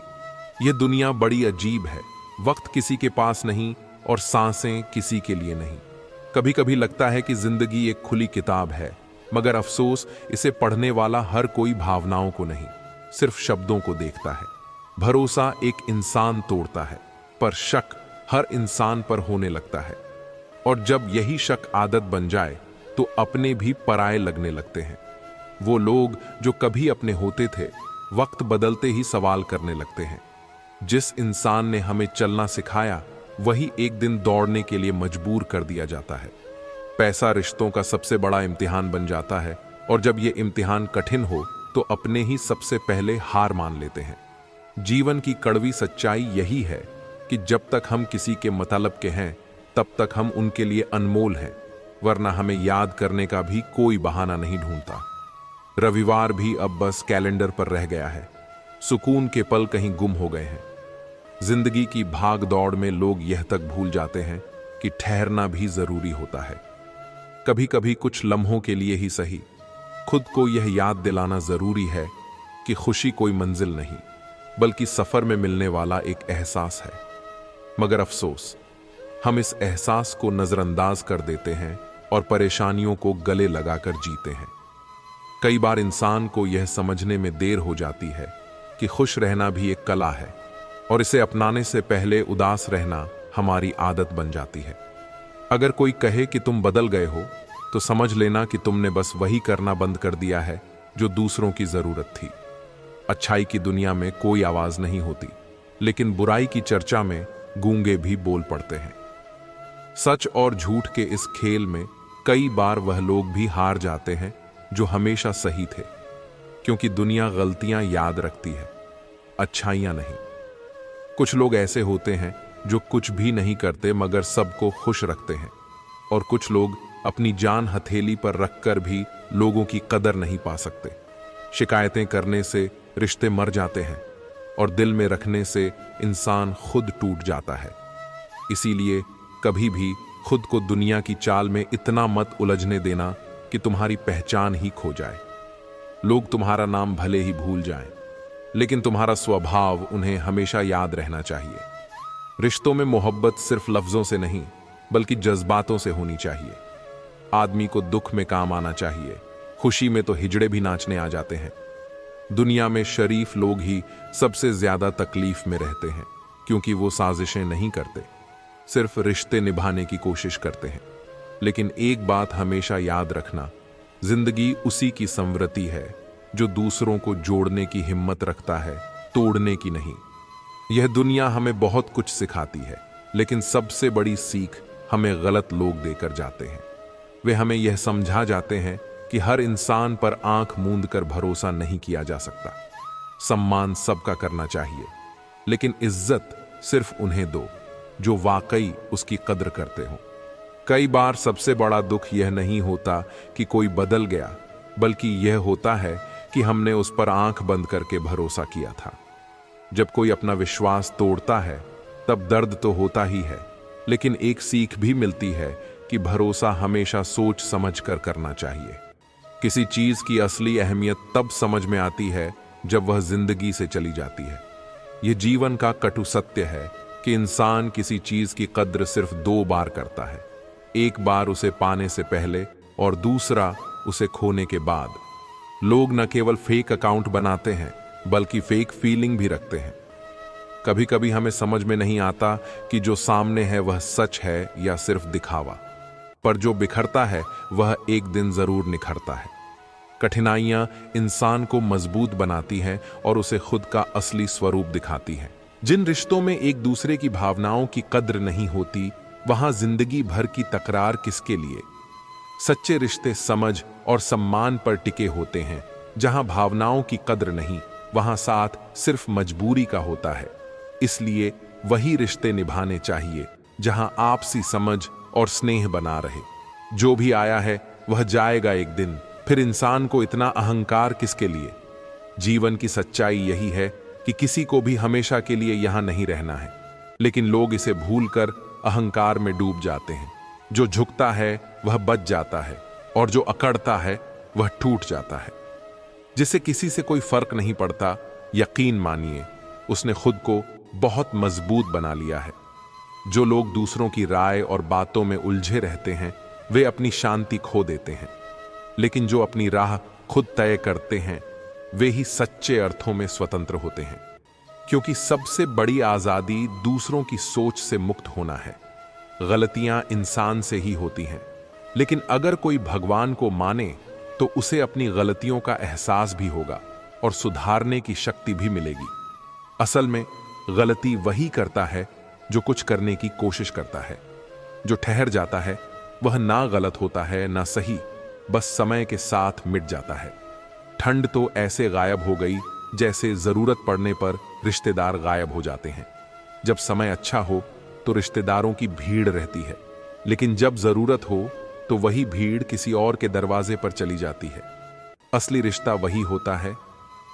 यह दुनिया बड़ी अजीब है। वक्त किसी के पास नहीं और सांसें किसी के लिए नहीं। कभी कभी लगता है कि जिंदगी एक खुली किताब है, मगर अफसोस इसे पढ़ने वाला हर कोई भावनाओं को नहीं, सिर्फ शब्दों को देखता है। भरोसा एक इंसान तोड़ता है, पर शक हर इंसान पर होने लगता है। और जब यही शक आदत बन जाए तो अपने भी पराये लगने लगते हैं। वो लोग जो कभी अपने होते थे, वक्त बदलते ही सवाल करने लगते हैं। जिस इंसान ने हमें चलना सिखाया, वही एक दिन दौड़ने के लिए मजबूर कर दिया जाता है। पैसा रिश्तों का सबसे बड़ा इम्तिहान बन जाता है, और जब यह इम्तिहान कठिन हो तो अपने ही सबसे पहले हार मान लेते हैं। जीवन की कड़वी सच्चाई यही है कि जब तक हम किसी के मतलब के हैं, तब तक हम उनके लिए अनमोल हैं, वरना हमें याद करने का भी कोई बहाना नहीं ढूंढता। रविवार भी अब बस कैलेंडर पर रह गया है। सुकून के पल कहीं गुम हो गए हैं। जिंदगी की भाग दौड़ में लोग यह तक भूल जाते हैं कि ठहरना भी जरूरी होता है। कभी कभी कुछ लम्हों के लिए ही सही, खुद को यह याद दिलाना जरूरी है कि खुशी कोई मंजिल नहीं, बल्कि सफर में मिलने वाला एक एहसास है। मगर अफसोस, हम इस एहसास को नजरअंदाज कर देते हैं और परेशानियों को गले लगाकर जीते हैं। कई बार इंसान को यह समझने में देर हो जाती है कि खुश रहना भी एक कला है, और इसे अपनाने से पहले उदास रहना हमारी आदत बन जाती है। अगर कोई कहे कि तुम बदल गए हो, तो समझ लेना कि तुमने बस वही करना बंद कर दिया है जो दूसरों की जरूरत थी। अच्छाई की दुनिया में कोई आवाज नहीं होती, लेकिन बुराई की चर्चा में गूंगे भी बोल पड़ते हैं। सच और झूठ के इस खेल में कई बार वह लोग भी हार जाते हैं जो हमेशा सही थे, क्योंकि दुनिया गलतियां याद रखती है, अच्छाइयां नहीं। कुछ लोग ऐसे होते हैं जो कुछ भी नहीं करते मगर सबको खुश रखते हैं, और कुछ लोग अपनी जान हथेली पर रखकर भी लोगों की कदर नहीं पा सकते। शिकायतें करने से रिश्ते मर जाते हैं और दिल में रखने से इंसान खुद टूट जाता है। इसीलिए कभी भी खुद को दुनिया की चाल में इतना मत उलझने देना कि तुम्हारी पहचान ही खो जाए। लोग तुम्हारा नाम भले ही भूल जाएं, लेकिन तुम्हारा स्वभाव उन्हें हमेशा याद रहना चाहिए। रिश्तों में मोहब्बत सिर्फ लफ्जों से नहीं बल्कि जज्बातों से होनी चाहिए। आदमी को दुख में काम आना चाहिए, खुशी में तो हिजड़े भी नाचने आ जाते हैं। दुनिया में शरीफ लोग ही सबसे ज्यादा तकलीफ में रहते हैं, क्योंकि वो साजिशें नहीं करते, सिर्फ रिश्ते निभाने की कोशिश करते हैं। लेकिन एक बात हमेशा याद रखना, जिंदगी उसी की संवृत्ति है जो दूसरों को जोड़ने की हिम्मत रखता है, तोड़ने की नहीं। यह दुनिया हमें बहुत कुछ सिखाती है, लेकिन सबसे बड़ी सीख हमें गलत लोग देकर जाते हैं। वे हमें यह समझा जाते हैं कि हर इंसान पर आंख मूंद कर भरोसा नहीं किया जा सकता। सम्मान सबका करना चाहिए, लेकिन इज्जत सिर्फ उन्हें दो जो वाकई उसकी कद्र करते हो। कई बार सबसे बड़ा दुख यह नहीं होता कि कोई बदल गया, बल्कि यह होता है कि हमने उस पर आंख बंद करके भरोसा किया था। जब कोई अपना विश्वास तोड़ता है तब दर्द तो होता ही है, लेकिन एक सीख भी मिलती है कि भरोसा हमेशा सोच समझ कर करना चाहिए। किसी चीज की असली अहमियत तब समझ में आती है जब वह जिंदगी से चली जाती है। यह जीवन का कटु सत्य है कि इंसान किसी चीज की कद्र सिर्फ 2 बार करता है, एक बार उसे पाने से पहले और दूसरा उसे खोने के बाद। लोग न केवल फेक अकाउंट बनाते हैं बल्कि फेक फीलिंग भी रखते हैं। कभी कभी हमें समझ में नहीं आता कि जो सामने है वह सच है या सिर्फ दिखावा, पर जो बिखरता है वह एक दिन जरूर निखरता है। कठिनाइयां इंसान को मजबूत बनाती हैं और उसे खुद का असली स्वरूप दिखाती हैं। जिन रिश्तों में एक दूसरे की भावनाओं की कद्र नहीं होती, वहां जिंदगी भर की तकरार किसके लिए। सच्चे रिश्ते समझ और सम्मान पर टिके होते हैं। जहां भावनाओं की कद्र नहीं, वहां साथ सिर्फ मजबूरी का होता है। इसलिए वही रिश्ते निभाने चाहिए जहां आपसी समझ और स्नेह बना रहे। जो भी आया है वह जाएगा एक दिन, फिर इंसान को इतना अहंकार किसके लिए। जीवन की सच्चाई यही है कि किसी को भी हमेशा के लिए यहां नहीं रहना है, लेकिन लोग इसे भूलकर अहंकार में डूब जाते हैं। जो झुकता है वह बच जाता है और जो अकड़ता है वह टूट जाता है। जिसे किसी से कोई फर्क नहीं पड़ता, यकीन मानिए उसने खुद को बहुत मजबूत बना लिया है। जो लोग दूसरों की राय और बातों में उलझे रहते हैं वे अपनी शांति खो देते हैं, लेकिन जो अपनी राह खुद तय करते हैं वे ही सच्चे अर्थों में स्वतंत्र होते हैं। क्योंकि सबसे बड़ी आजादी दूसरों की सोच से मुक्त होना है। गलतियां इंसान से ही होती हैं, लेकिन अगर कोई भगवान को माने तो उसे अपनी गलतियों का एहसास भी होगा और सुधारने की शक्ति भी मिलेगी। असल में गलती वही करता है जो कुछ करने की कोशिश करता है। जो ठहर जाता है वह ना गलत होता है ना सही, बस समय के साथ मिट जाता है। ठंड तो ऐसे गायब हो गई जैसे जरूरत पड़ने पर रिश्तेदार गायब हो जाते हैं। जब समय अच्छा हो तो रिश्तेदारों की भीड़ रहती है, लेकिन जब जरूरत हो तो वही भीड़ किसी और के दरवाजे पर चली जाती है। असली रिश्ता वही होता है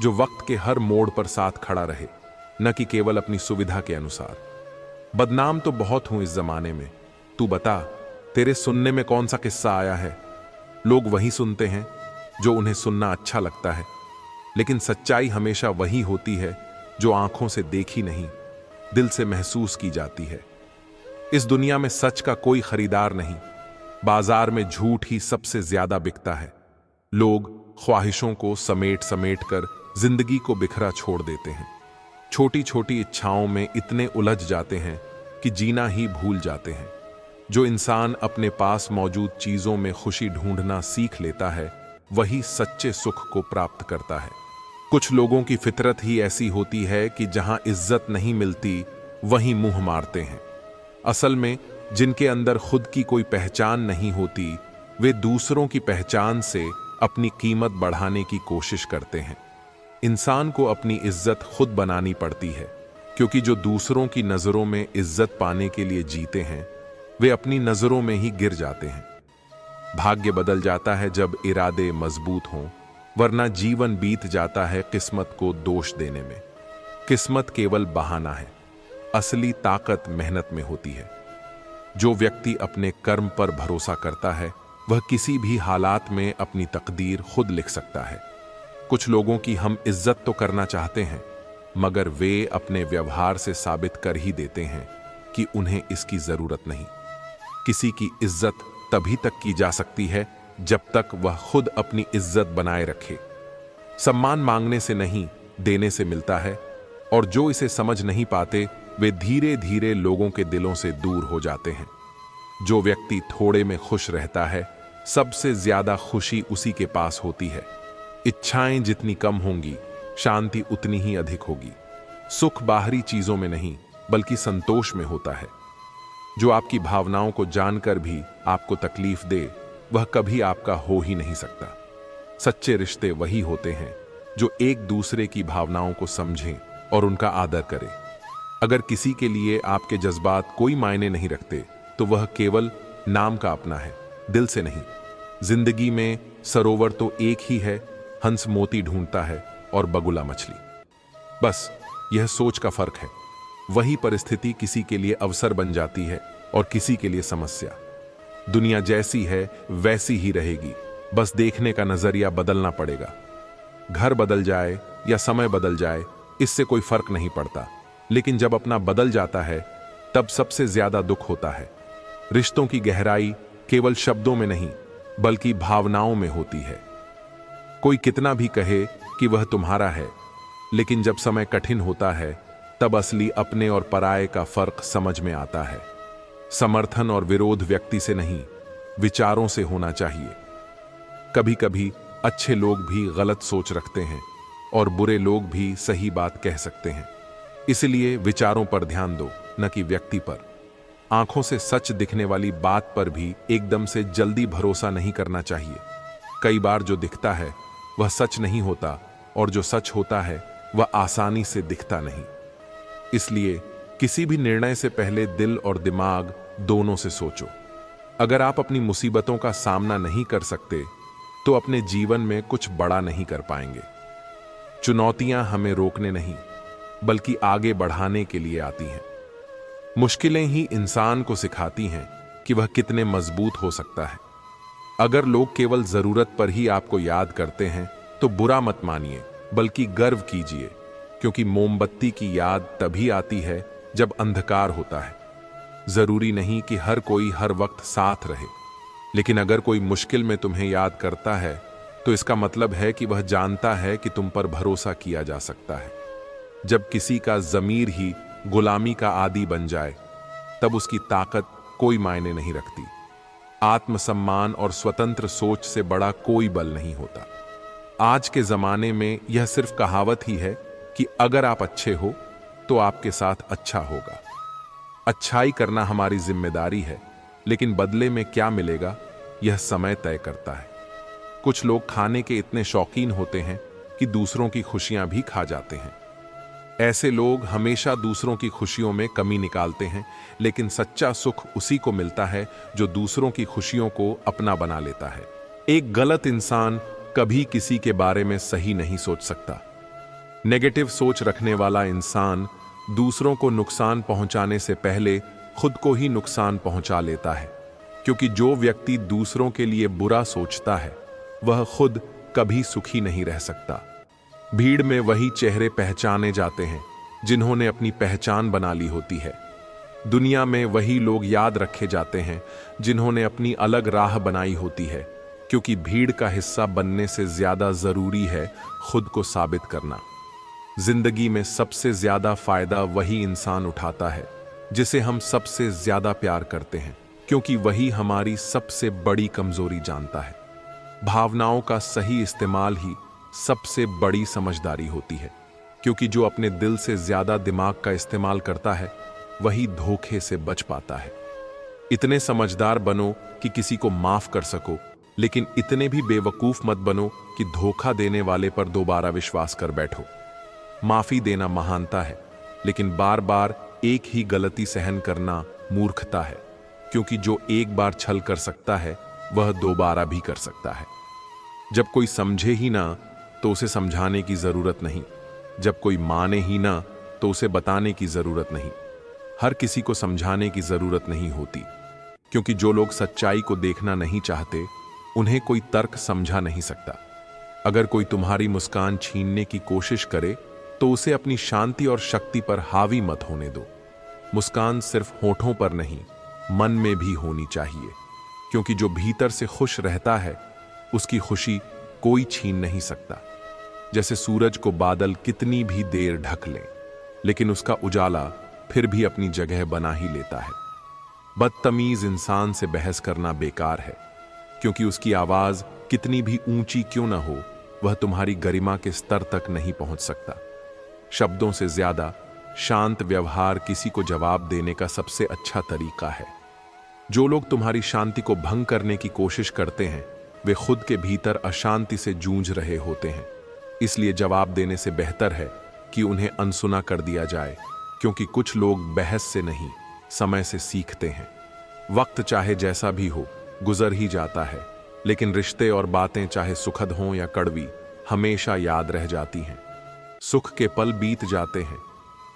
जो वक्त के हर मोड़ पर साथ खड़ा रहे, न कि केवल अपनी सुविधा के अनुसार। बदनाम तो बहुत हूं इस जमाने में, तू बता तेरे सुनने में कौन सा किस्सा आया है। लोग वही सुनते हैं जो उन्हें सुनना अच्छा लगता है, लेकिन सच्चाई हमेशा वही होती है जो आंखों से देखी नहीं, दिल से महसूस की जाती है। इस दुनिया में सच का कोई खरीदार नहीं, बाजार में झूठ ही सबसे ज्यादा बिकता है। लोग ख्वाहिशों को समेट समेट कर जिंदगी को बिखरा छोड़ देते हैं। छोटी छोटी इच्छाओं में इतने उलझ जाते हैं कि जीना ही भूल जाते हैं। जो इंसान अपने पास मौजूद चीजों में खुशी ढूंढना सीख लेता है वही सच्चे सुख को प्राप्त करता है। कुछ लोगों की फितरत ही ऐसी होती है कि जहां इज्जत नहीं मिलती वहीं मुंह मारते हैं। असल में जिनके अंदर खुद की कोई पहचान नहीं होती वे दूसरों की पहचान से अपनी कीमत बढ़ाने की कोशिश करते हैं। इंसान को अपनी इज्जत खुद बनानी पड़ती है, क्योंकि जो दूसरों की नजरों में इज्जत पाने के लिए जीते हैं वे अपनी नजरों में ही गिर जाते हैं। भाग्य बदल जाता है जब इरादे मजबूत हों, वरना जीवन बीत जाता है किस्मत को दोष देने में। किस्मत केवल बहाना है, असली ताकत मेहनत में होती है। जो व्यक्ति अपने कर्म पर भरोसा करता है वह किसी भी हालात में अपनी तकदीर खुद लिख सकता है। कुछ लोगों की हम इज्जत तो करना चाहते हैं, मगर वे अपने व्यवहार से साबित कर ही देते हैं कि उन्हें इसकी जरूरत नहीं। किसी की इज्जत तभी तक की जा सकती है जब तक वह खुद अपनी इज्जत बनाए रखे। सम्मान मांगने से नहीं, देने से मिलता है, और जो इसे समझ नहीं पाते वे धीरे धीरे लोगों के दिलों से दूर हो जाते हैं। जो व्यक्ति थोड़े में खुश रहता है, सबसे ज्यादा खुशी उसी के पास होती है। इच्छाएं जितनी कम होंगी, शांति उतनी ही अधिक होगी। सुख बाहरी चीजों में नहीं, बल्कि संतोष में होता है। जो आपकी भावनाओं को जानकर भी आपको तकलीफ दे, वह कभी आपका हो ही नहीं सकता। सच्चे रिश्ते वही होते हैं जो एक दूसरे की भावनाओं को समझें और उनका आदर करें। अगर किसी के लिए आपके जज्बात कोई मायने नहीं रखते, तो वह केवल नाम का अपना है, दिल से नहीं। जिंदगी में सरोवर तो एक ही है, हंस मोती ढूंढता है और बगुला मछली। बस यह सोच का फर्क है। वही परिस्थिति किसी के लिए अवसर बन जाती है और किसी के लिए समस्या। दुनिया जैसी है वैसी ही रहेगी, बस देखने का नजरिया बदलना पड़ेगा। घर बदल जाए या समय बदल जाए, इससे कोई फर्क नहीं पड़ता, लेकिन जब अपना बदल जाता है तब सबसे ज्यादा दुख होता है। रिश्तों की गहराई केवल शब्दों में नहीं, बल्कि भावनाओं में होती है। कोई कितना भी कहे कि वह तुम्हारा है, लेकिन जब समय कठिन होता है तब असली अपने और पराये का फर्क समझ में आता है। समर्थन और विरोध व्यक्ति से नहीं, विचारों से होना चाहिए। कभी कभी अच्छे लोग भी गलत सोच रखते हैं और बुरे लोग भी सही बात कह सकते हैं। इसलिए विचारों पर ध्यान दो, न कि व्यक्ति पर। आंखों से सच दिखने वाली बात पर भी एकदम से जल्दी भरोसा नहीं करना चाहिए। कई बार जो दिखता है वह सच नहीं होता, और जो सच होता है वह आसानी से दिखता नहीं। इसलिए किसी भी निर्णय से पहले दिल और दिमाग दोनों से सोचो। अगर आप अपनी मुसीबतों का सामना नहीं कर सकते, तो अपने जीवन में कुछ बड़ा नहीं कर पाएंगे। चुनौतियां हमें रोकने नहीं, बल्कि आगे बढ़ाने के लिए आती हैं। मुश्किलें ही इंसान को सिखाती हैं कि वह कितने मजबूत हो सकता है। अगर लोग केवल जरूरत पर ही आपको याद करते हैं, तो बुरा मत मानिए, बल्कि गर्व कीजिए, क्योंकि मोमबत्ती की याद तभी आती है जब अंधकार होता है। जरूरी नहीं कि हर कोई हर वक्त साथ रहे, लेकिन अगर कोई मुश्किल में तुम्हें याद करता है, तो इसका मतलब है कि वह जानता है कि तुम पर भरोसा किया जा सकता है। जब किसी का जमीर ही गुलामी का आदी बन जाए, तब उसकी ताकत कोई मायने नहीं रखती। आत्मसम्मान और स्वतंत्र सोच से बड़ा कोई बल नहीं होता। आज के जमाने में यह सिर्फ कहावत ही है कि अगर आप अच्छे हो तो आपके साथ अच्छा होगा। अच्छाई करना हमारी जिम्मेदारी है, लेकिन बदले में क्या मिलेगा यह समय तय करता है। कुछ लोग खाने के इतने शौकीन होते हैं कि दूसरों की खुशियां भी खा जाते हैं। ऐसे लोग हमेशा दूसरों की खुशियों में कमी निकालते हैं, लेकिन सच्चा सुख उसी को मिलता है जो दूसरों की खुशियों को अपना बना लेता है। एक गलत इंसान कभी किसी के बारे में सही नहीं सोच सकता। नेगेटिव सोच रखने वाला इंसान दूसरों को नुकसान पहुंचाने से पहले खुद को ही नुकसान पहुंचा लेता है, क्योंकि जो व्यक्ति दूसरों के लिए बुरा सोचता है वह खुद कभी सुखी नहीं रह सकता। भीड़ में वही चेहरे पहचाने जाते हैं जिन्होंने अपनी पहचान बना ली होती है। दुनिया में वही लोग याद रखे जाते हैं जिन्होंने अपनी अलग राह बनाई होती है, क्योंकि भीड़ का हिस्सा बनने से ज्यादा जरूरी है खुद को साबित करना। जिंदगी में सबसे ज्यादा फायदा वही इंसान उठाता है जिसे हम सबसे ज्यादा प्यार करते हैं, क्योंकि वही हमारी सबसे बड़ी कमजोरी जानता है। भावनाओं का सही इस्तेमाल ही सबसे बड़ी समझदारी होती है, क्योंकि जो अपने दिल से ज्यादा दिमाग का इस्तेमाल करता है वही धोखे से बच पाता है। इतने समझदार बनो कि किसी को माफ कर सको, लेकिन इतने भी बेवकूफ मत बनो कि धोखा देने वाले पर दोबारा विश्वास कर बैठो। माफी देना महानता है, लेकिन बार बार एक ही गलती सहन करना मूर्खता है, क्योंकि जो एक बार छल कर सकता है वह दोबारा भी कर सकता है। जब कोई समझे ही ना तो उसे समझाने की जरूरत नहीं, जब कोई माने ही ना तो उसे बताने की जरूरत नहीं। हर किसी को समझाने की जरूरत नहीं होती, क्योंकि जो लोग सच्चाई को देखना नहीं चाहते उन्हें कोई तर्क समझा नहीं सकता। अगर कोई तुम्हारी मुस्कान छीनने की कोशिश करे तो उसे अपनी शांति और शक्ति पर हावी मत होने दो। मुस्कान सिर्फ होठों पर नहीं, मन में भी होनी चाहिए, क्योंकि जो भीतर से खुश रहता है उसकी खुशी कोई छीन नहीं सकता। जैसे सूरज को बादल कितनी भी देर ढक लें, लेकिन उसका उजाला फिर भी अपनी जगह बना ही लेता है। बदतमीज इंसान से बहस करना बेकार है, क्योंकि उसकी आवाज कितनी भी ऊंची क्यों ना हो, वह तुम्हारी गरिमा के स्तर तक नहीं पहुंच सकता। शब्दों से ज्यादा शांत व्यवहार किसी को जवाब देने का सबसे अच्छा तरीका है। जो लोग तुम्हारी शांति को भंग करने की कोशिश करते हैं वे खुद के भीतर अशांति से जूझ रहे होते हैं। इसलिए जवाब देने से बेहतर है कि उन्हें अनसुना कर दिया जाए, क्योंकि कुछ लोग बहस से नहीं समय से सीखते हैं। वक्त चाहे जैसा भी हो गुजर ही जाता है, लेकिन रिश्ते और बातें चाहे सुखद हों या कड़वी हमेशा याद रह जाती हैं। सुख के पल बीत जाते हैं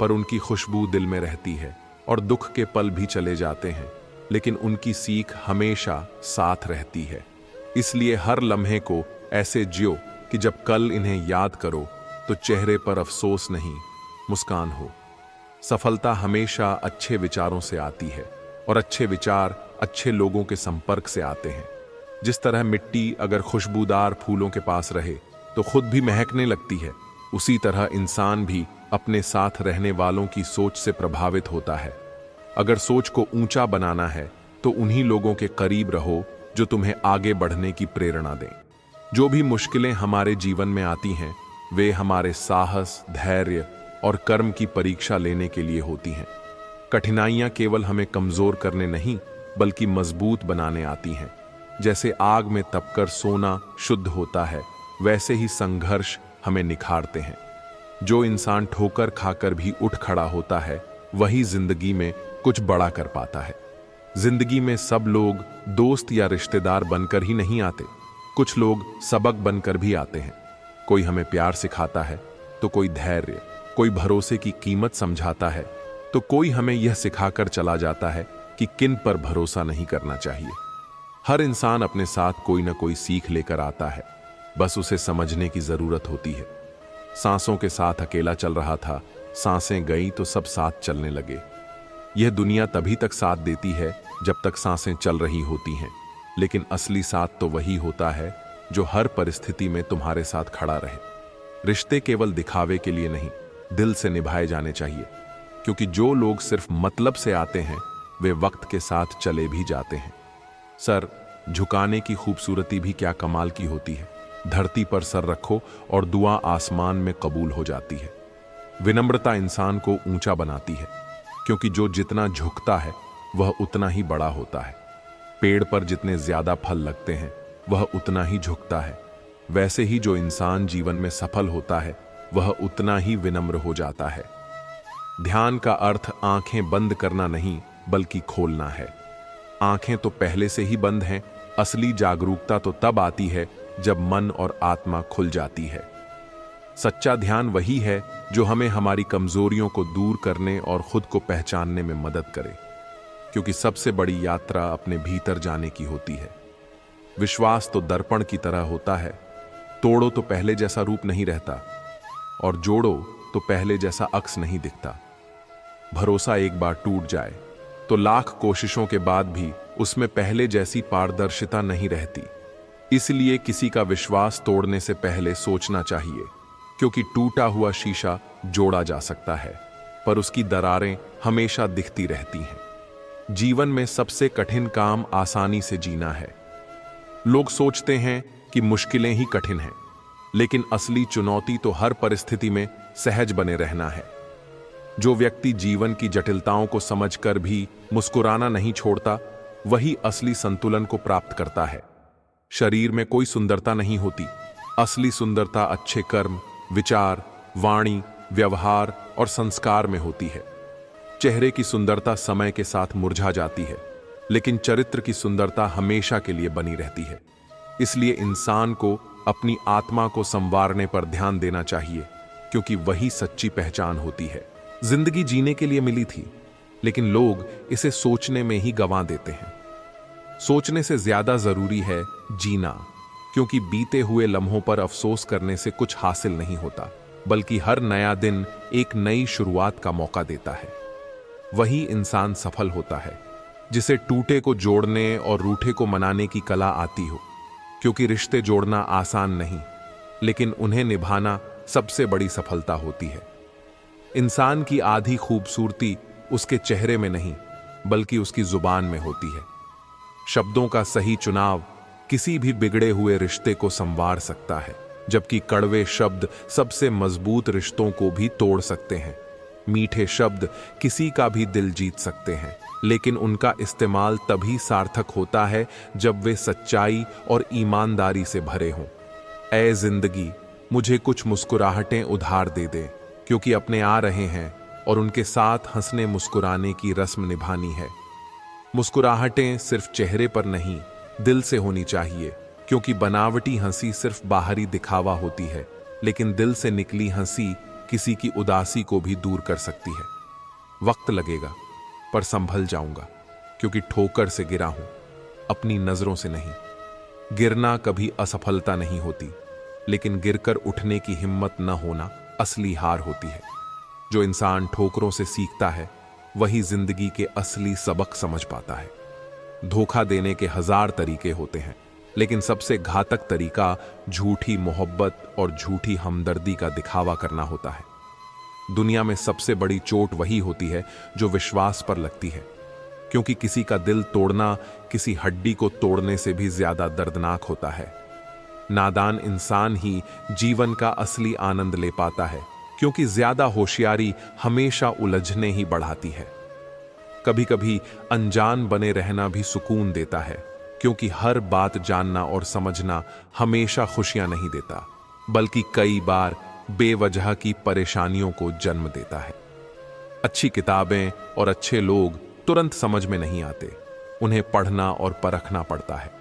पर उनकी खुशबू दिल में रहती है, और दुख के पल भी चले जाते हैं लेकिन उनकी सीख हमेशा साथ रहती है। इसलिए हर लम्हे को ऐसे जियो कि जब कल इन्हें याद करो तो चेहरे पर अफसोस नहीं, मुस्कान हो। सफलता हमेशा अच्छे विचारों से आती है, और अच्छे विचार अच्छे लोगों के संपर्क से आते हैं। जिस तरह मिट्टी अगर खुशबूदार फूलों के पास रहे तो खुद भी महकने लगती है, उसी तरह इंसान भी अपने साथ रहने वालों की सोच से प्रभावित होता है। अगर सोच को ऊंचा बनाना है तो उन्हीं लोगों के करीब रहो जो तुम्हें आगे बढ़ने की प्रेरणा दें। जो भी मुश्किलें हमारे जीवन में आती हैं वे हमारे साहस, धैर्य और कर्म की परीक्षा लेने के लिए होती हैं। कठिनाइयां केवल हमें कमजोर करने नहीं बल्कि मजबूत बनाने आती हैं। जैसे आग में तपकर सोना शुद्ध होता है, वैसे ही संघर्ष हमें निखारते हैं। जो इंसान ठोकर खाकर भी उठ खड़ा होता है वही जिंदगी में कुछ बड़ा कर पाता है। जिंदगी में सब लोग दोस्त या रिश्तेदार बनकर ही नहीं आते, कुछ लोग सबक बनकर भी आते हैं। कोई हमें प्यार सिखाता है तो कोई धैर्य, कोई भरोसे की कीमत समझाता है तो कोई हमें यह सिखाकर चला जाता है कि किन पर भरोसा नहीं करना चाहिए। हर इंसान अपने साथ कोई ना कोई सीख लेकर आता है, बस उसे समझने की जरूरत होती है। सांसों के साथ अकेला चल रहा था, सांसें गई तो सब साथ चलने लगे। यह दुनिया तभी तक साथ देती है जब तक सांसें चल रही होती हैं, लेकिन असली साथ तो वही होता है जो हर परिस्थिति में तुम्हारे साथ खड़ा रहे। रिश्ते केवल दिखावे के लिए नहीं, दिल से निभाए जाने चाहिए, क्योंकि जो लोग सिर्फ मतलब से आते हैं वे वक्त के साथ चले भी जाते हैं। सर झुकाने की खूबसूरती भी क्या कमाल की होती है। धरती पर सर रखो और दुआ आसमान में कबूल हो जाती है। विनम्रता इंसान को ऊंचा बनाती है, क्योंकि जो जितना झुकता है वह उतना ही बड़ा होता है। पेड़ पर जितने ज्यादा फल लगते हैं वह उतना ही झुकता है। वैसे ही जो इंसान जीवन में सफल होता है वह उतना ही विनम्र हो जाता है। ध्यान का अर्थ आंखें बंद करना नहीं बल्कि खोलना है। आंखें तो पहले से ही बंद हैं, असली जागरूकता तो तब आती है जब मन और आत्मा खुल जाती है। सच्चा ध्यान वही है जो हमें हमारी कमजोरियों को दूर करने और खुद को पहचानने में मदद करे, क्योंकि सबसे बड़ी यात्रा अपने भीतर जाने की होती है। विश्वास तो दर्पण की तरह होता है, तोड़ो तो पहले जैसा रूप नहीं रहता और जोड़ो तो पहले जैसा अक्स नहीं दिखता। भरोसा एक बार टूट जाए तो लाख कोशिशों के बाद भी उसमें पहले जैसी पारदर्शिता नहीं रहती। इसलिए किसी का विश्वास तोड़ने से पहले सोचना चाहिए, क्योंकि टूटा हुआ शीशा जोड़ा जा सकता है पर उसकी दरारें हमेशा दिखती रहती हैं। जीवन में सबसे कठिन काम आसानी से जीना है। लोग सोचते हैं कि मुश्किलें ही कठिन हैं, लेकिन असली चुनौती तो हर परिस्थिति में सहज बने रहना है। जो व्यक्ति जीवन की जटिलताओं को समझकर भी मुस्कुराना नहीं छोड़ता, वही असली संतुलन को प्राप्त करता है। शरीर में कोई सुंदरता नहीं होती। असली सुंदरता अच्छे कर्म, विचार, वाणी, व्यवहार और संस्कार में होती है। चेहरे की सुंदरता समय के साथ मुरझा जाती है, लेकिन चरित्र की सुंदरता हमेशा के लिए बनी रहती है। इसलिए इंसान को अपनी आत्मा को संवारने पर ध्यान देना चाहिए, क्योंकि वही सच्ची पहचान होती है। जिंदगी जीने के लिए मिली थी, लेकिन लोग इसे सोचने में ही गंवा देते हैं। सोचने से ज्यादा जरूरी है जीना, क्योंकि बीते हुए लम्हों पर अफसोस करने से कुछ हासिल नहीं होता, बल्कि हर नया दिन एक नई शुरुआत का मौका देता है। वही इंसान सफल होता है जिसे टूटे को जोड़ने और रूठे को मनाने की कला आती हो, क्योंकि रिश्ते जोड़ना आसान नहीं, लेकिन उन्हें निभाना सबसे बड़ी सफलता होती है। इंसान की आधी खूबसूरती उसके चेहरे में नहीं, बल्कि उसकी जुबान में होती है। शब्दों का सही चुनाव किसी भी बिगड़े हुए रिश्ते को संवार सकता है, जबकि कड़वे शब्द सबसे मजबूत रिश्तों को भी तोड़ सकते हैं। मीठे शब्द किसी का भी दिल जीत सकते हैं, लेकिन उनका इस्तेमाल तभी सार्थक होता है जब वे सच्चाई और ईमानदारी से भरे हों। ऐ जिंदगी, मुझे कुछ मुस्कुराहटें उधार दे दे, क्योंकि अपने आ रहे हैं और उनके साथ हंसने मुस्कुराने की रस्म निभानी है। मुस्कुराहटें सिर्फ चेहरे पर नहीं, दिल से होनी चाहिए, क्योंकि बनावटी हंसी सिर्फ बाहरी दिखावा होती है, लेकिन दिल से निकली हंसी किसी की उदासी को भी दूर कर सकती है। वक्त लगेगा, पर संभल जाऊंगा, क्योंकि ठोकर से गिरा हूं, अपनी नजरों से नहीं। गिरना कभी असफलता नहीं होती, लेकिन गिरकर उठने की हिम्मत न होना असली हार होती है। जो इंसान ठोकरों से सीखता है, वही जिंदगी के असली सबक समझ पाता है। धोखा देने के 1000 तरीके होते हैं, लेकिन सबसे घातक तरीका झूठी मोहब्बत और झूठी हमदर्दी का दिखावा करना होता है। दुनिया में सबसे बड़ी चोट वही होती है जो विश्वास पर लगती है, क्योंकि किसी का दिल तोड़ना किसी हड्डी को तोड़ने से भी ज्यादा दर्दनाक होता है। नादान इंसान ही जीवन का असली आनंद ले पाता है, क्योंकि ज्यादा होशियारी हमेशा उलझने ही बढ़ाती है। कभी कभी अनजान बने रहना भी सुकून देता है, क्योंकि हर बात जानना और समझना हमेशा खुशियां नहीं देता, बल्कि कई बार बेवजह की परेशानियों को जन्म देता है। अच्छी किताबें और अच्छे लोग तुरंत समझ में नहीं आते, उन्हें पढ़ना और परखना पड़ता है।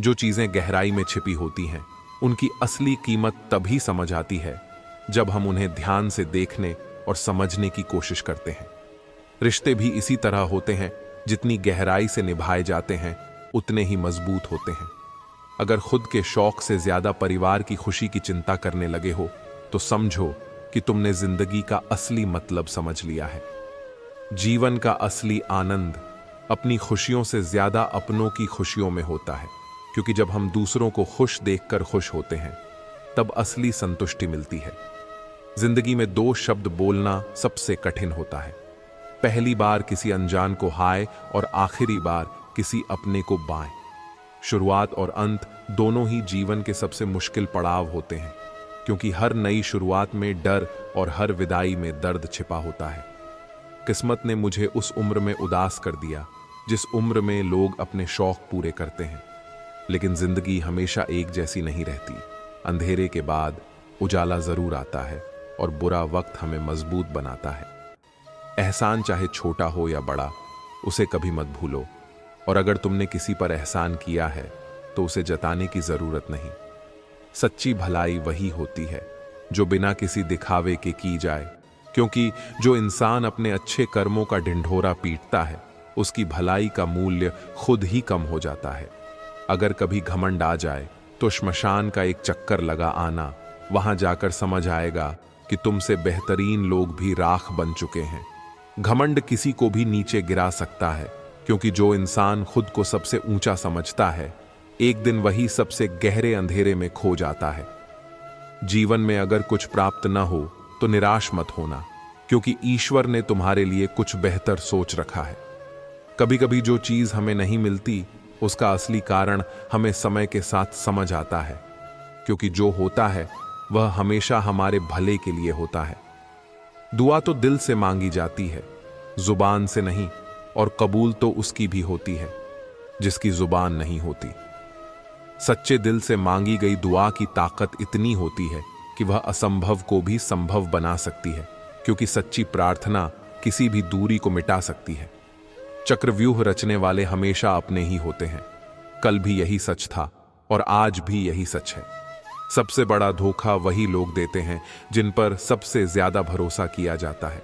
जो चीजें गहराई में छिपी होती हैं, उनकी असली कीमत तभी समझ आती है जब हम उन्हें ध्यान से देखने और समझने की कोशिश करते हैं। रिश्ते भी इसी तरह होते हैं, जितनी गहराई से निभाए जाते हैं उतने ही मजबूत होते हैं। अगर खुद के शौक से ज्यादा परिवार की खुशी की चिंता करने लगे हो, तो समझो कि तुमने जिंदगी का असली मतलब समझ लिया है। जीवन का असली आनंद अपनी खुशियों से ज्यादा अपनों की खुशियों में होता है, क्योंकि जब हम दूसरों को खुश देखकर खुश होते हैं, तब असली संतुष्टि मिलती है। जिंदगी में 2 शब्द बोलना सबसे कठिन होता है। पहली बार किसी अनजान को हाय और आखिरी बार किसी अपने को बाय। शुरुआत और अंत दोनों ही जीवन के सबसे मुश्किल पड़ाव होते हैं, क्योंकि हर नई शुरुआत में डर और हर विदाई में दर्द छिपा होता है। किस्मत ने मुझे उस उम्र में उदास कर दिया जिस उम्र में लोग अपने शौक पूरे करते हैं। लेकिन जिंदगी हमेशा एक जैसी नहीं रहती। अंधेरे के बाद उजाला जरूर आता है, और बुरा वक्त हमें मजबूत बनाता है। एहसान चाहे छोटा हो या बड़ा, उसे कभी मत भूलो, और अगर तुमने किसी पर एहसान किया है तो उसे जताने की जरूरत नहीं। सच्ची भलाई वही होती है जो बिना किसी दिखावे के की जाए, क्योंकि जो इंसान अपने अच्छे कर्मों का ढिंढोरा पीटता है, उसकी भलाई का मूल्य खुद ही कम हो जाता है। अगर कभी घमंड आ जाए तो श्मशान का एक चक्कर लगा आना, वहां जाकर समझ आएगा कि तुमसे बेहतरीन लोग भी राख बन चुके हैं। घमंड किसी को भी नीचे गिरा सकता है, क्योंकि जो इंसान खुद को सबसे ऊंचा समझता है, एक दिन वही सबसे गहरे अंधेरे में खो जाता है। जीवन में अगर कुछ प्राप्त न हो तो निराश मत होना, क्योंकि ईश्वर ने तुम्हारे लिए कुछ बेहतर सोच रखा है। कभी कभी जो चीज हमें नहीं मिलती, उसका असली कारण हमें समय के साथ समझ आता है, क्योंकि जो होता है वह हमेशा हमारे भले के लिए होता है। दुआ तो दिल से मांगी जाती है, जुबान से नहीं, और कबूल तो उसकी भी होती है जिसकी जुबान नहीं होती। सच्चे दिल से मांगी गई दुआ की ताकत इतनी होती है कि वह असंभव को भी संभव बना सकती है, क्योंकि सच्ची प्रार्थना किसी भी दूरी को मिटा सकती है। चक्रव्यूह रचने वाले हमेशा अपने ही होते हैं। कल भी यही सच था और आज भी यही सच है। सबसे बड़ा धोखा वही लोग देते हैं जिन पर सबसे ज्यादा भरोसा किया जाता है,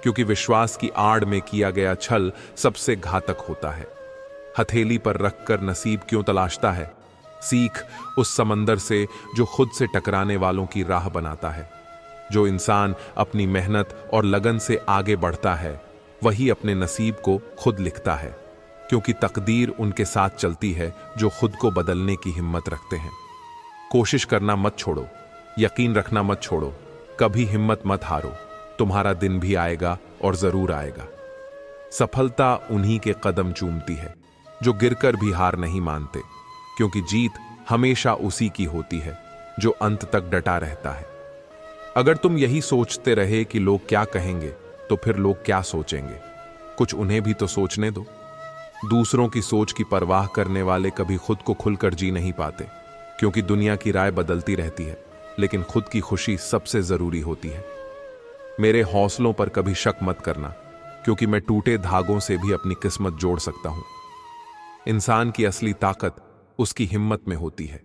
क्योंकि विश्वास की आड़ में किया गया छल सबसे घातक होता है। हथेली पर रखकर नसीब क्यों तलाशता है? सीख उस समंदर से जो खुद से टकराने वालों की राह बनाता है। जो इंसान अपनी मेहनत और लगन से आगे बढ़ता है वही अपने नसीब को खुद लिखता है, क्योंकि तकदीर उनके साथ चलती है जो खुद को बदलने की हिम्मत रखते हैं। कोशिश करना मत छोड़ो, यकीन रखना मत छोड़ो, कभी हिम्मत मत हारो। तुम्हारा दिन भी आएगा और जरूर आएगा। सफलता उन्हीं के कदम चूमती है जो गिरकर भी हार नहीं मानते, क्योंकि जीत हमेशा उसी की होती है जो अंत तक डटा रहता है। अगर तुम यही सोचते रहे कि लोग क्या कहेंगे, तो फिर लोग क्या सोचेंगे? कुछ उन्हें भी तो सोचने दो। दूसरों की सोच की परवाह करने वाले कभी खुद को खुलकर जी नहीं पाते, क्योंकि दुनिया की राय बदलती रहती है, लेकिन खुद की खुशी सबसे जरूरी होती है। मेरे हौसलों पर कभी शक मत करना, क्योंकि मैं टूटे धागों से भी अपनी किस्मत जोड़ सकता हूं। इंसान की असली ताकत उसकी हिम्मत में होती है,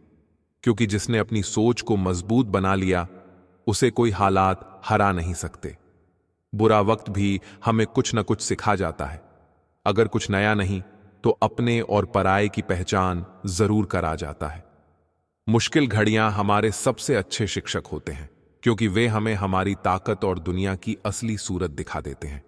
क्योंकि जिसने अपनी सोच को मजबूत बना लिया उसे कोई हालात हरा नहीं सकते। बुरा वक्त भी हमें कुछ न कुछ सिखा जाता है। अगर कुछ नया नहीं तो अपने और पराये की पहचान जरूर करा जाता है। मुश्किल घड़ियां हमारे सबसे अच्छे शिक्षक होते हैं, क्योंकि वे हमें हमारी ताकत और दुनिया की असली सूरत दिखा देते हैं।